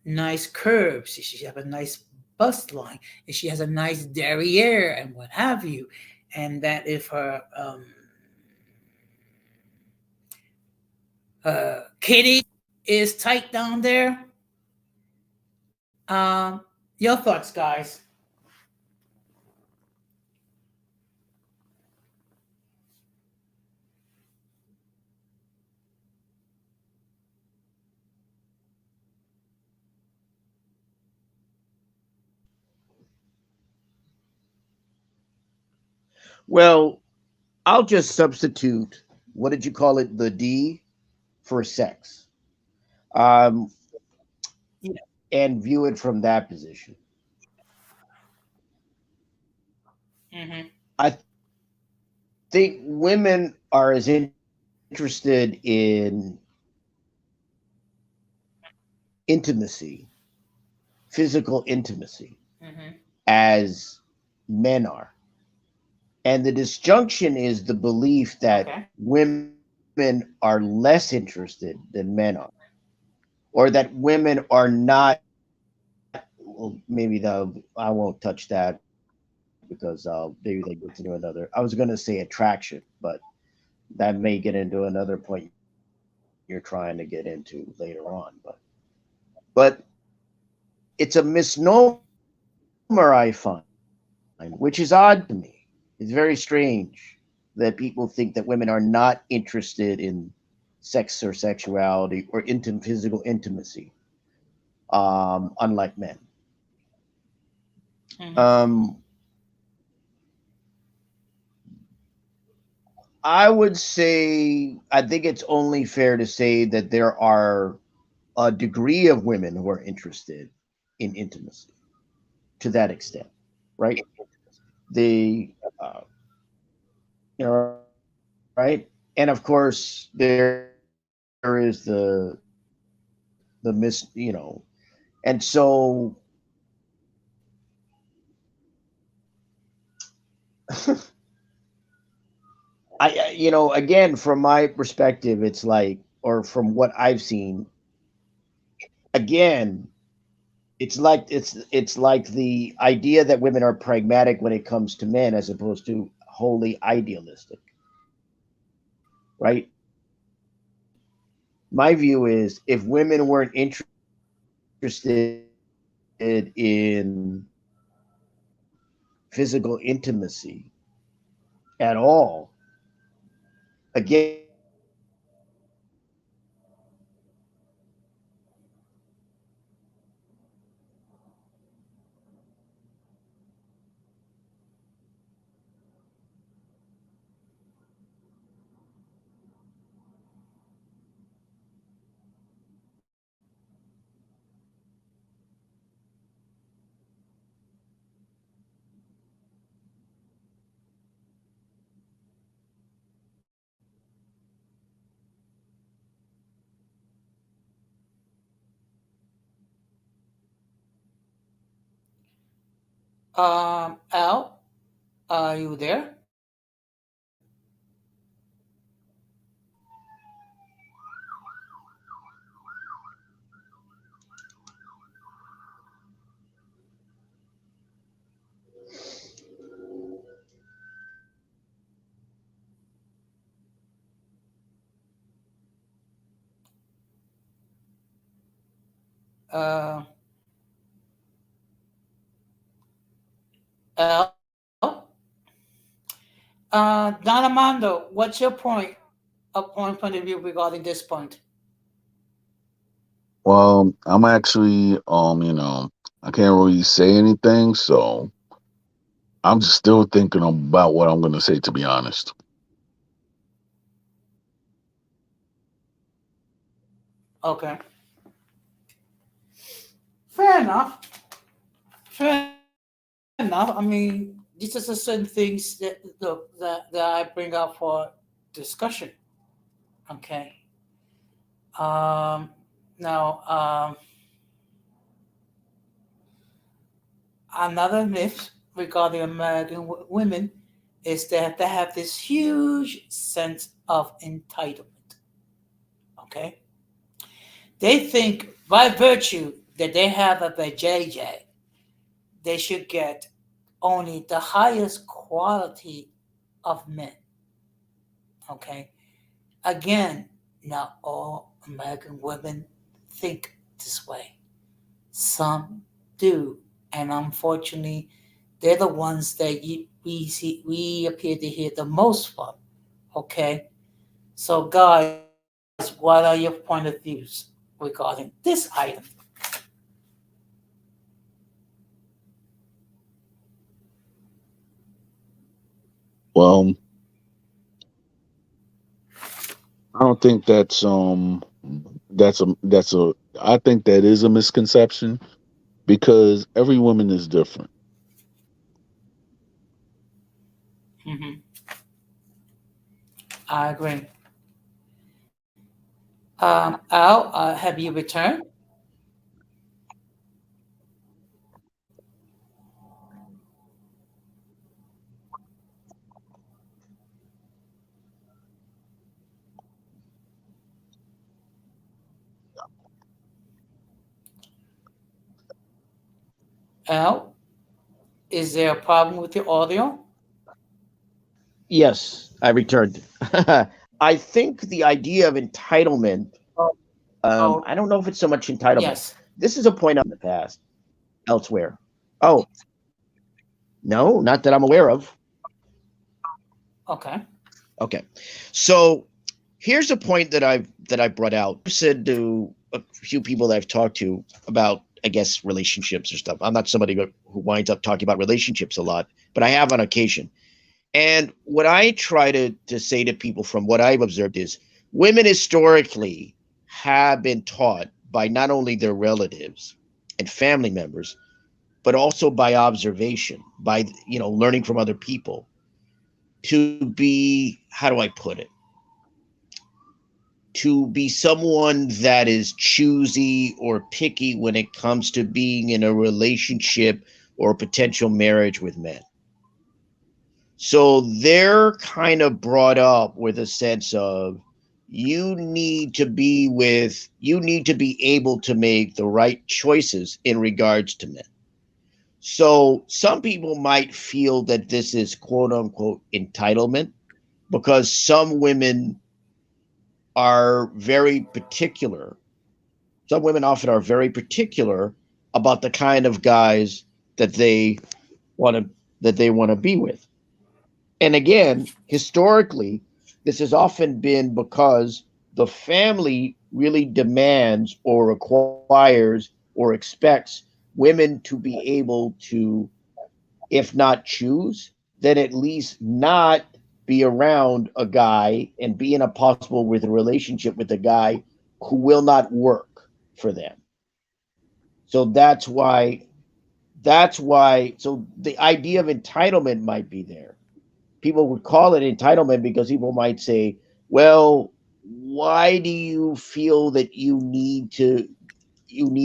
A: nice curves, if she has a nice bust line, if she has a nice derriere and what have you, and that if her kitty is tight down there. Your thoughts, guys?
C: Well, I'll just substitute, what did you call it, the D for sex, um,
A: Yeah.
C: and view it from that position.
A: Mm-hmm.
C: I think women are as interested in intimacy, physical intimacy,
A: Mm-hmm.
C: as men are. And the disjunction is the belief that
A: Okay.
C: women are less interested than men are, or that women are not. Well, maybe I won't touch that because maybe they get into another. I was going to say attraction, but that may get into another point you're trying to get into later on. But it's a misnomer I find, which is odd to me. It's very strange that people think that women are not interested in sex or sexuality or physical intimacy, unlike men.
A: Mm-hmm.
C: Um, I would say, I think it's only fair to say that there are a degree of women who are interested in intimacy to that extent, right? They, uh, right? And of course, there is the and so again, from my perspective, it's like, or from what I've seen, again, it's like the idea that women are pragmatic when it comes to men as opposed to wholly idealistic, right? My view is if women weren't interested in physical intimacy at all, again, I think that would be a very
A: Al, are you there? Uh, Al, Don Armando, what's your point of view regarding this point?
B: Well, I'm actually, I can't really say anything, so I'm just still thinking about what I'm gonna say, to be honest.
A: Okay, fair enough. Fair enough. I mean, these are just certain things that I bring up for discussion. Okay. Um, Now, another myth regarding American women is that they have this huge sense of entitlement. Okay, they think by virtue that they have a JJ, they should get only the highest quality of men. Okay, again, not all American women think this way. Some do, and unfortunately, they're the ones that we appear to hear the most from. Okay, so guys, what are your point of views regarding this item?
B: Well, I don't think that's a I think that is a misconception because every woman is different.
A: Hmm. I agree. Al, have you returned? Al, is there a problem with your audio?
C: yes, I returned. I think the idea of entitlement,
A: Oh,
C: I
A: oh,
C: don't know if it's so much entitlement.
A: yes.
C: This is a point I've made in the past elsewhere. Oh, no, not that I'm aware of.
A: Okay.
C: Okay. So here's a point that I brought out. I've said to a few people that I've talked to about, I guess, relationships or stuff. I'm not somebody who winds up talking about relationships a lot, but I have on occasion. And what I try to say to people from what I've observed is women historically have been taught by not only their relatives and family members, but also by observation, by learning from other people to be, how do I put it? To be someone that is choosy or picky when it comes to being in a relationship or a potential marriage with men. So they're kind of brought up with a sense of you need to be able to make the right choices in regards to men. So some people might feel that this is quote unquote entitlement because some women are very particular. Some women often are very particular about the kind of guys that they want to be with. And again, historically, this has often been because the family really demands or requires or expects women to be able to, if not choose, then at least not be around a guy and be in a possible with a relationship with a guy who will not work for them. So so the idea of entitlement might be there. People would call it entitlement because people might say, well, why do you feel that you need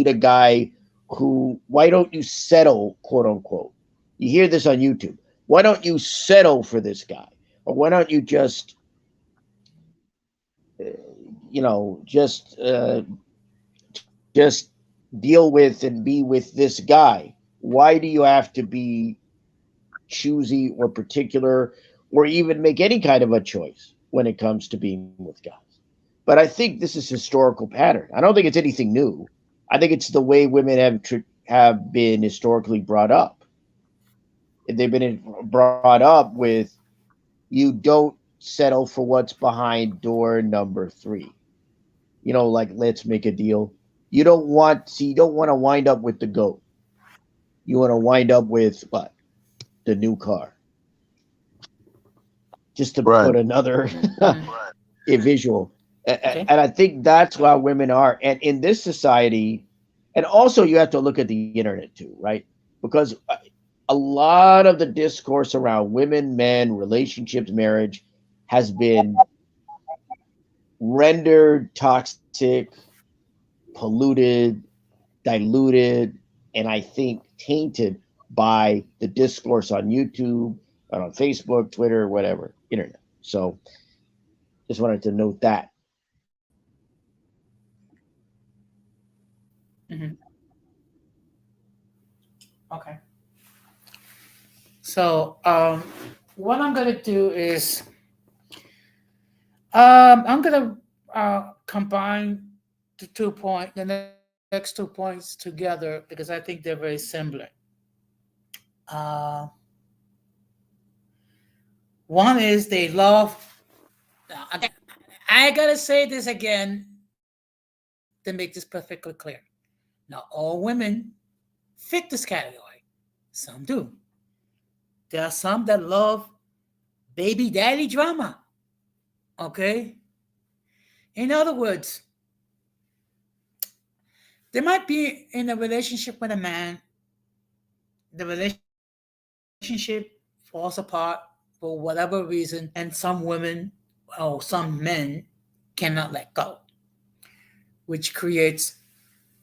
C: a guy who, why don't you settle, quote unquote? You hear this on YouTube. Why don't you settle for this guy? Or why don't you just, just deal with and be with this guy? Why do you have to be choosy or particular or even make any kind of a choice when it comes to being with guys? But I think this is historical pattern. I don't think it's anything new. I think it's the way women have been historically brought up. They've been brought up with, you don't settle for what's behind door number 3. Like, let's make a deal. You don't want to wind up with the goat. You want to wind up with what? The new car. Just to
B: Right.
C: put another
A: Mm,
C: a visual.
A: okay.
C: And I think that's why women are. And in this society, and also you have to look at the internet too, right? Because a lot of the discourse around women, men, relationships, marriage has been rendered toxic, polluted, diluted, and I think tainted by the discourse on YouTube, on Facebook, Twitter, whatever, internet. So just wanted to note that.
A: Hmm. Okay. So, what I'm gonna do is, I'm gonna combine the next 2 points together because I think they're very similar. Uh, One is they love. I gotta say this again to make this perfectly clear. Now, all women fit this category. Some do. There are some that love baby daddy drama. Okay? In other words, they might be in a relationship with a man, the relationship falls apart for whatever reason, and some women or some men cannot let go, which creates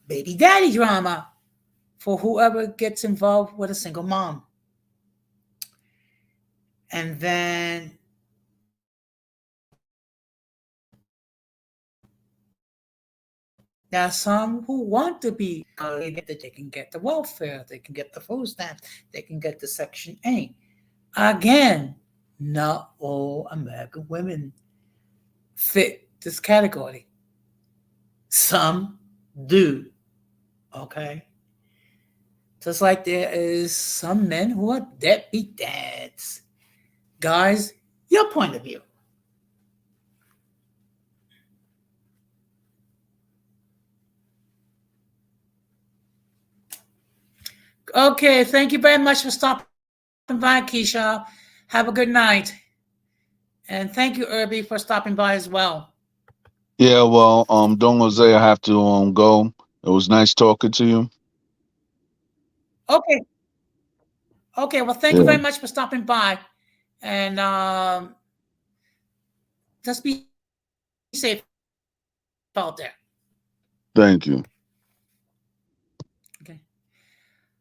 A: baby daddy drama for whoever gets involved with a single mom. And then there are some who want to be that they can get the welfare, they can get the food stamps, they can get the Section 8. Again, not all American women fit this category. Some do, okay? Just like there is some men who are deadbeat dads. Guys, your point of view. Okay, thank you very much for stopping by, Keisha. Have a good night. And thank you, Irby, for stopping by as well.
B: Yeah, well, Don Jose, I have to go. It was nice talking to you.
A: Okay, okay. Well, thank you
B: Yeah,
A: very much for stopping by. And just be safe out there.
B: thank you.
A: Okay.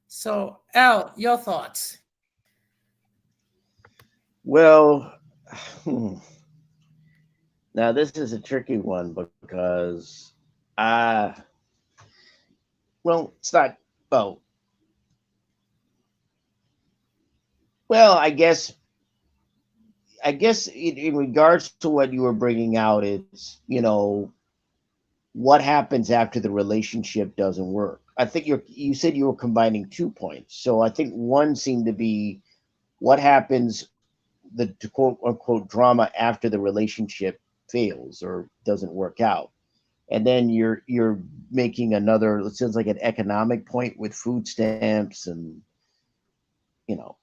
A: So, Al, your thoughts.
C: Well, now this is a tricky one because uh well, it's not, well, well, I guess I guess in regards to what you were bringing out, it's, what happens after the relationship doesn't work. I think you said you were combining 2 points. So I think one seemed to be what happens, the to quote unquote drama after the relationship fails or doesn't work out. And then you're making another, it sounds like an economic point with food stamps and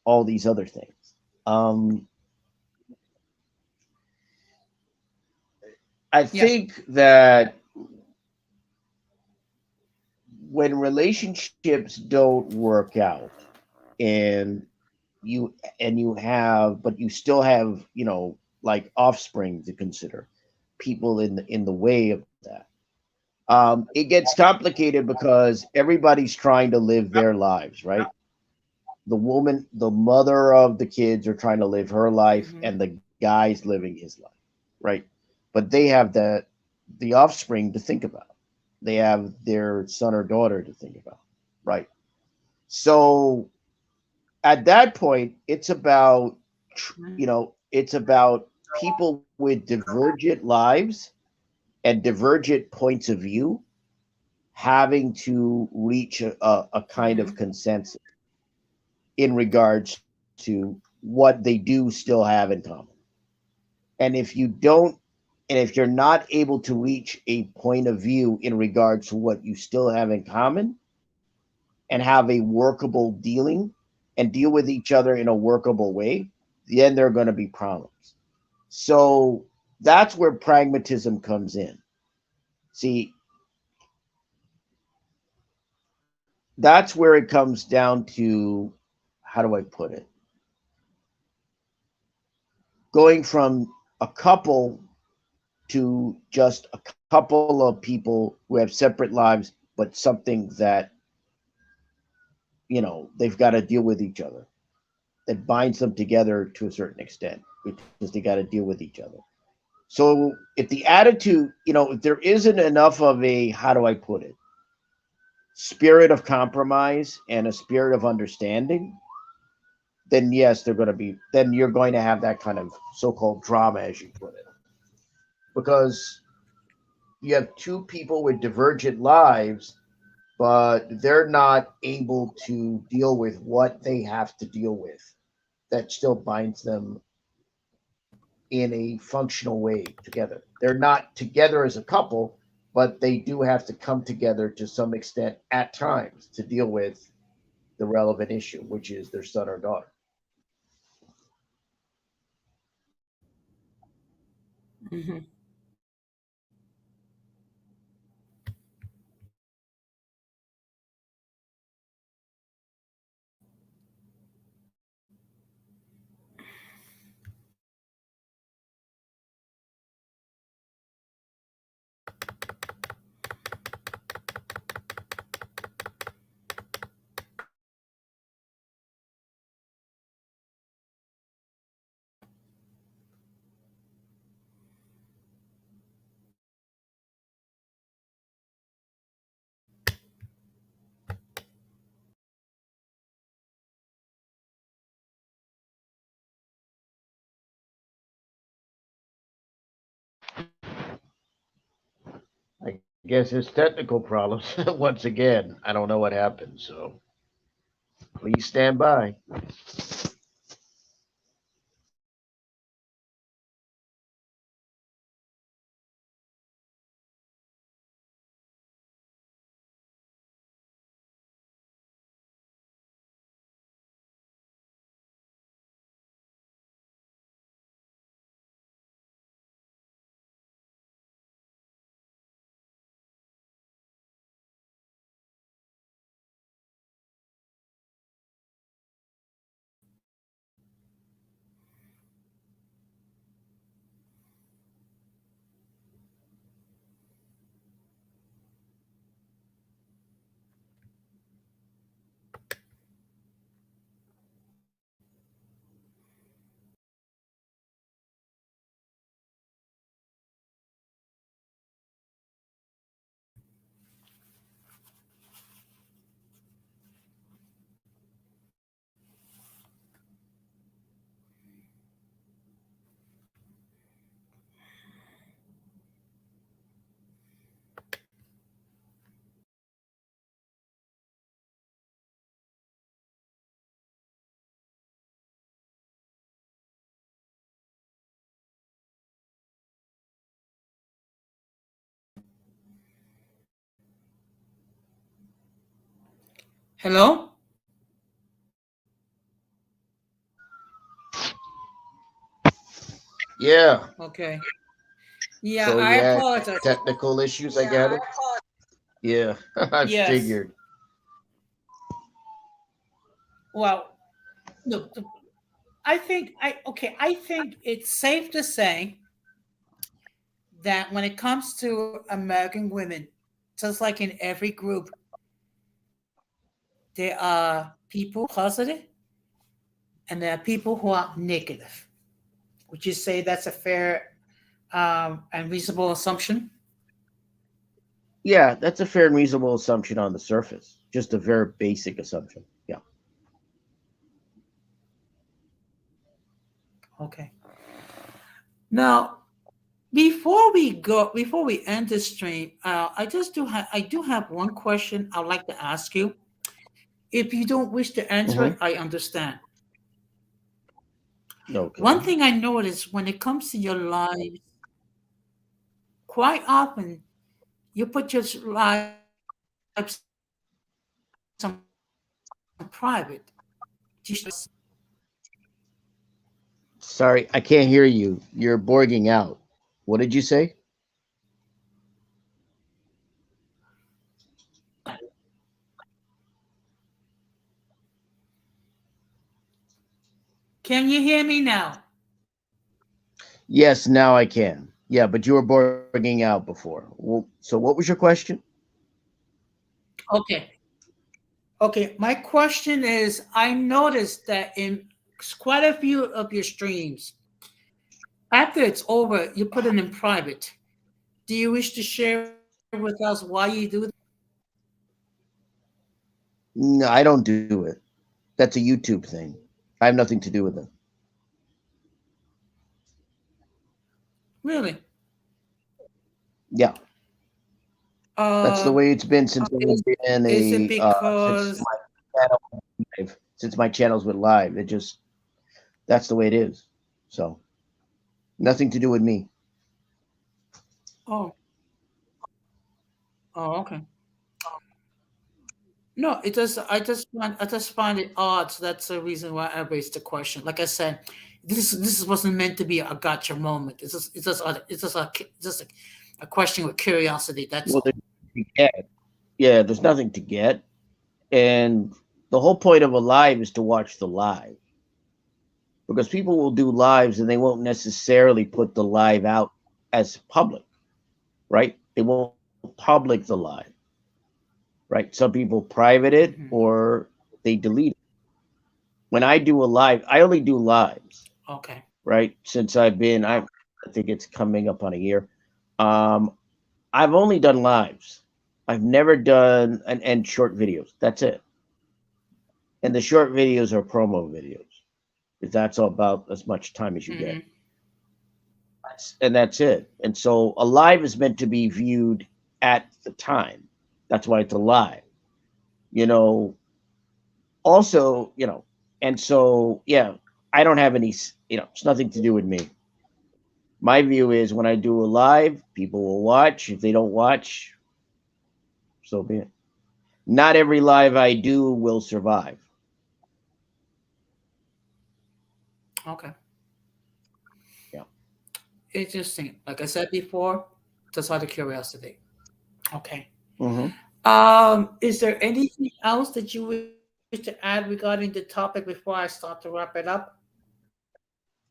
C: all these other things. Um, I
A: Yeah.
C: think that when relationships don't work out and you you have, but you still have, like offspring to consider, people in the way of that, it gets complicated because everybody's trying to live their lives, right? The woman, the mother of the kids, are trying to live her life,
A: Hmm.
C: and the guy's living his life, right? But they have the offspring to think about. They have their son or daughter to think about, right? So at that point, it's about, it's about people with divergent lives and divergent points of view having to reach a kind of
A: Hmm.
C: consensus in regards to what they do still have in common. And if you don't, and if you're not able to reach a point of view in regards to what you still have in common and have a workable dealing and deal with each other in a workable way, then there are going to be problems. So that's where pragmatism comes in. See, that's where it comes down to, how do I put it? Going from a couple to just a couple of people who have separate lives, but something that, they've got to deal with each other, that binds them together to a certain extent, because they got to deal with each other. So if the attitude, if there isn't enough of a, how do I put it, spirit of compromise and a spirit of understanding, then yes, then you're going to have that kind of so-called drama, as you put it, because you have two people with divergent lives, but they're not able to deal with what they have to deal with that still binds them in a functional way together. They're not together as a couple, but they do have to come together to some extent at times to deal with the relevant issue, which is their son or daughter.
A: Hmm.
C: I guess it's technical problems. Once again, I don't know what happened, so please stand by.
A: Hello?
C: Yeah.
A: Okay. Yeah,
C: So
A: I
C: you had
A: apologize.
C: technical issues, I gather. Yeah, I
A: Yes.
C: figured.
A: Well, look, I think it's safe to say that when it comes to American women, just like in every group, there are people who are positive and there are people who are negative. Would you say that's a fair and reasonable assumption?
C: Yeah, that's a fair and reasonable assumption on the surface. Just a very basic assumption. Yeah.
A: Okay. Now, before we end this stream, I do have one question I'd like to ask you. If you don't wish to answer
C: Hmm.
A: it, I understand. One
C: Okay.
A: thing I notice when it comes to your lives, quite often you put your lives on private. Do you share with us?
C: Sorry, I can't hear you. You're borging out. What did you say?
A: Can you hear me now?
C: Yes, now I can. Yeah, but you were borging out before. Well, so what was your question?
A: Okay. Okay. My question is I noticed that in quite a few of your streams, after it's over, you put it in private. Do you wish to share with us why you do that?
C: No, I don't do it. That's a YouTube thing. I have nothing to do with it.
A: Really?
C: Yeah, that's the
A: Uh,
C: way it's been since
A: is,
C: I've been
A: is it
C: a since
A: because,
C: my channel since my channels went live. It just that's the way it is. So nothing to do with me.
A: oh, oh, okay. No, I just find it odd. So that's the reason why I raised the question. Like I said, this wasn't meant to be a gotcha moment. It's just a question with curiosity. That's
C: Well,
A: all.
C: to get. Yeah, there's nothing to get, and the whole point of a live is to watch the live because people will do lives and they won't necessarily put the live out as public, right? They won't public the live, right? Some people private it
A: Hmm.
C: or they delete it. When I do a live, I only do lives,
A: Okay.
C: right? Since I think it's coming up on a year. Um, I've only done lives. I've never done and short videos. That's it. And the short videos are promo videos. Because that's all about as much time as you get.
A: Hmm.
C: And that's it. And so a live is meant to be viewed at the time. That's why it's a live. You know, also, and so yeah, I don't have any, it's nothing to do with me. My view is when I do a live, people will watch. If they don't watch, so be it. Not every live I do will survive.
A: Okay.
C: Yeah.
A: Interesting. Like I said before, just out of curiosity. Okay.
C: Hmm.
A: Is there anything else that you wish to add regarding the topic before I start to wrap it up?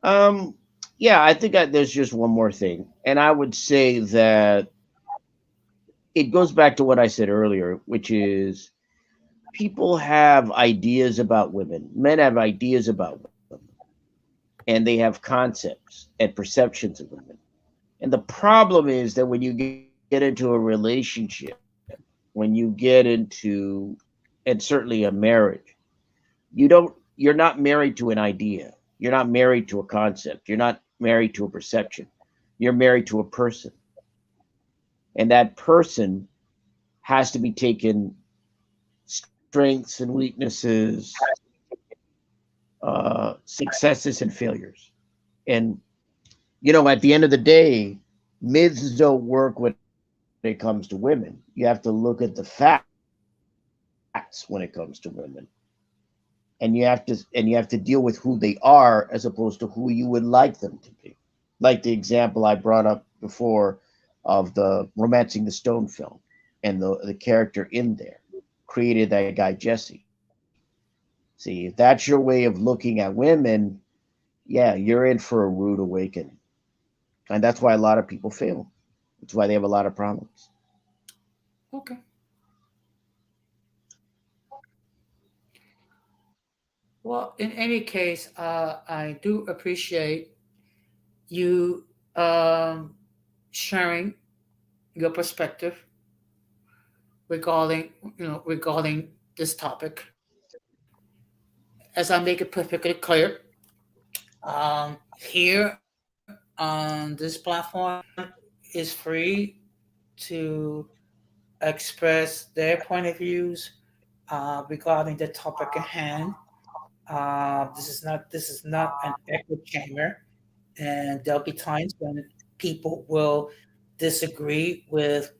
C: Um, yeah, I think there's just one more thing, and I would say that it goes back to what I said earlier, which is people have ideas about women. Men have ideas about women, and they have concepts and perceptions of women. And the problem is that when you get into a relationship, when you get into, and certainly a marriage, you're not married to an idea. You're not married to a concept. You're not married to a perception. You're married to a person. And that person has to be taken strengths and weaknesses, successes and failures. And, at the end of the day, myths don't work when it comes to women. You have to look at the facts. threats when it comes to women, and you have to deal with who they are as opposed to who you would like them to be. Like the example I brought up before of the Romancing the Stone film, and the character in there created that guy Jesse. See, if that's your way of looking at women, yeah, you're in for a rude awakening. And that's why a lot of people fail. That's why they have a lot of problems.
A: Okay. Well, in any case, I do appreciate you um, sharing your perspective regarding regarding this topic. As I make it perfectly clear, here on this platform is free to express their point of views regarding the topic at hand. This is not an echo chamber, and there'll be times when people will disagree with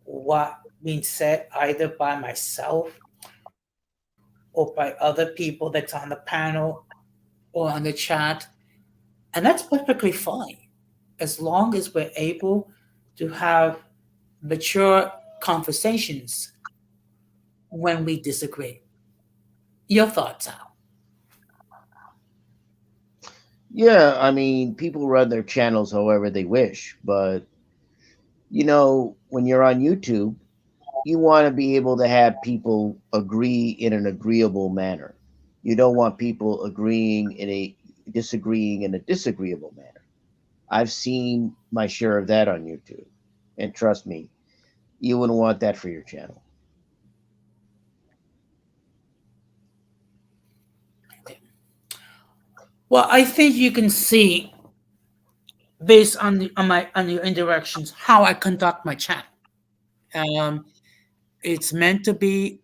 A: what being said either by myself or by other people that's on the panel or on the chat, and that's perfectly fine as long as we're able to have mature conversations when we disagree. Your thoughts out.
C: Yeah, I mean, people run their channels however they wish, but when you're on YouTube, you want to be able to have people agree in an agreeable manner. You don't want people agreeing in a disagreeing in a disagreeable manner. I've seen my share of that on YouTube. And trust me, you wouldn't want that for your channel.
A: Well, I think you can see based on on your interactions how I conduct my chat. Um, it's meant to be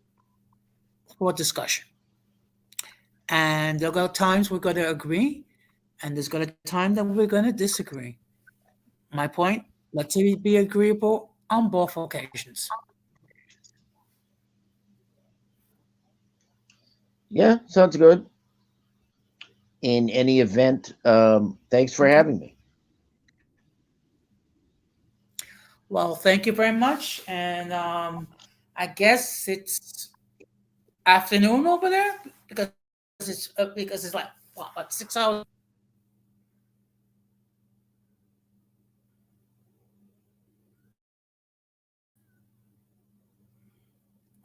A: for discussion, and there are times we're going to agree, and there's going to time that we're going to disagree. My point: let's say be agreeable on both occasions.
C: Yeah, sounds good. In any event, thanks for
A: Okay.
C: having me.
A: Well, thank you very much, and I guess it's afternoon over there because it's like what 6 hours.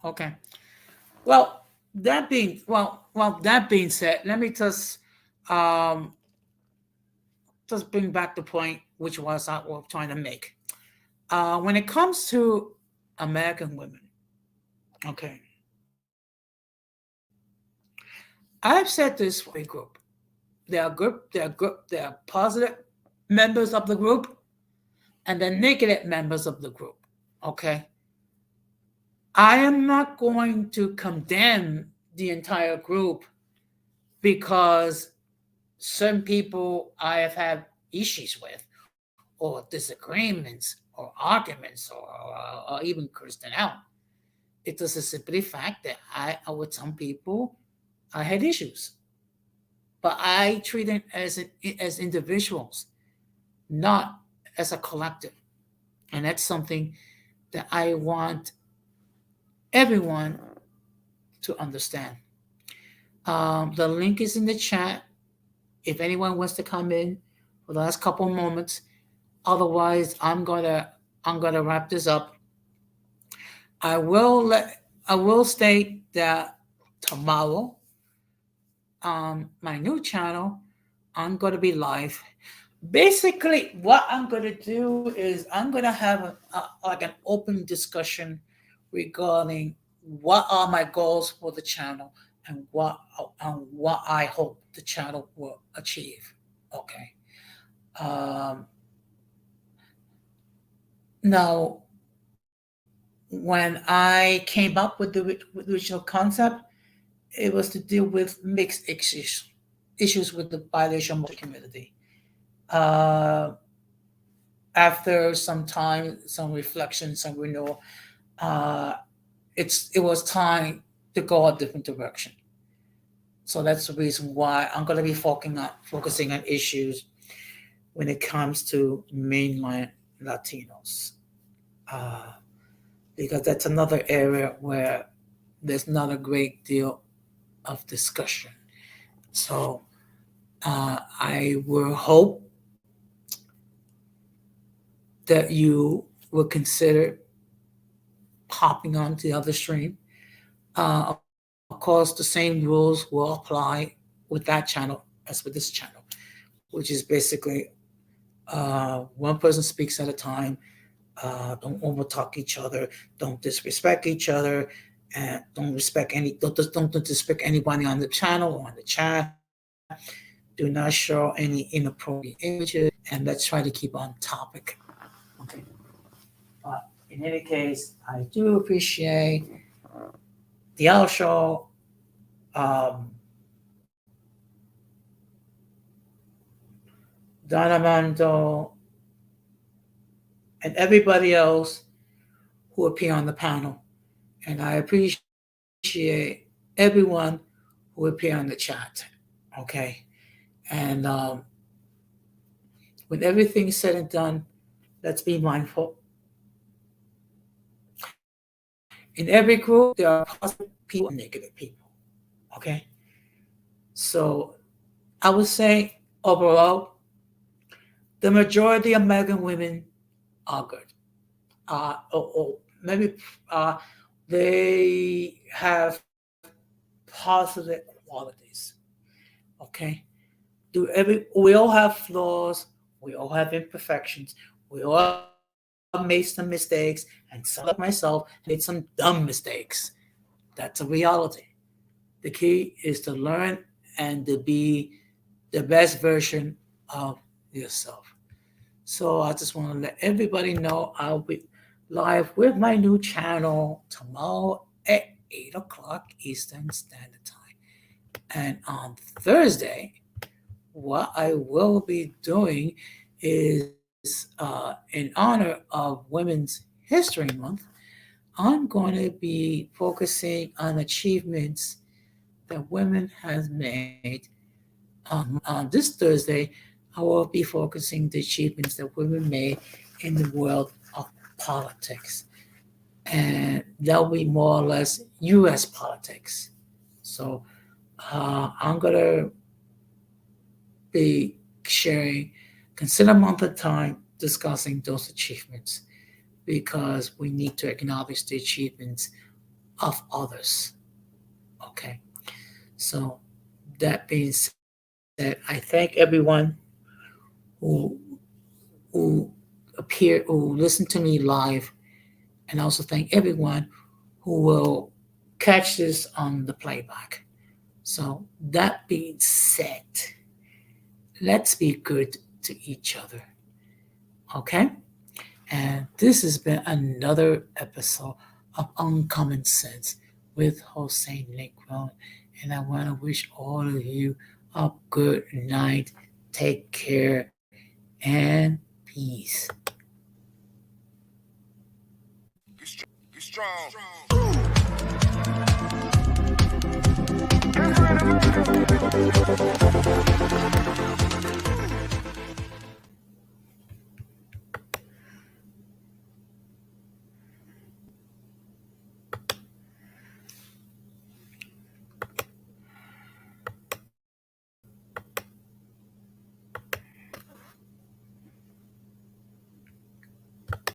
A: Okay. Well, that being said, let me um, just bring back the point which was I was trying to make. When it comes to American women, okay, I've said this for a group. There are positive members of the group and the negative members of the group. Okay, I am not going to condemn the entire group because certain people I have had issues with, or disagreements, or arguments, or even cursed out. It is a simply fact that with some people, I had issues, but I treat them as individuals, not as a collective, and that's something that I want everyone to understand. The link is in the chat if anyone wants to come in for the last couple moments. Otherwise, I'm gonna wrap this up. I will let I will state that tomorrow on my new channel, I'm gonna be live. Basically, what I'm gonna do is I'm gonna have like an open discussion regarding what are my goals for the channel and what I hope the channel will achieve. Okay. Um, Now, when I came up with the original concept, it was to deal with mixed issues with the biracial Muslim community. Uh, After some time, some reflection, some renewal, uh, it was time to go a different direction. So that's the reason why I'm going to be focusing on issues when it comes to mainland Latinos, uh, because that's another area where there's not a great deal of discussion. So I will hope that you will consider hopping on to the other stream. Of course, the same rules will apply with that channel as with this channel, which is basically one person speaks at a time. Don't overtalk each other. Don't disrespect each other, and don't disrespect anybody on the channel or on the chat. Do not show any inappropriate images, and let's try to keep on topic. Okay. But in any case, I do appreciate the L show. Um, Donamando, and everybody else who appear on the panel. And I appreciate everyone who appear on the chat. Okay. And when everything's said and done, let's be mindful. In every group, there are positive people and negative people. Okay. So I would say overall, the majority of American women are good. Or maybe uh, they have positive qualities. Okay, we all have flaws, we all have imperfections, we all made some mistakes, and some like myself made some dumb mistakes. That's a reality. The key is to learn and to be the best version of yourself. So I just want to let everybody know I'll be live with my new channel tomorrow at 8 o'clock Eastern Standard Time. And on Thursday, what I will be doing is in honor of Women's History Month, I'm going to be focusing on achievements that women have made. On this Thursday, I will be focusing the achievements that women made in the world of politics. And that'll be more or less US politics. So I'm going to be sharing considerable amount of time discussing those achievements because we need to acknowledge the achievements of others. Okay. So that being said, I thank everyone who who who listen to me live, and also thank everyone who will catch this on the playback. So that being said, let's be good to each other. Okay? And this has been another episode of Uncommon Sense with Jose Negron. And I want to wish all of you a good night. Take care and peace.
D: Be strong.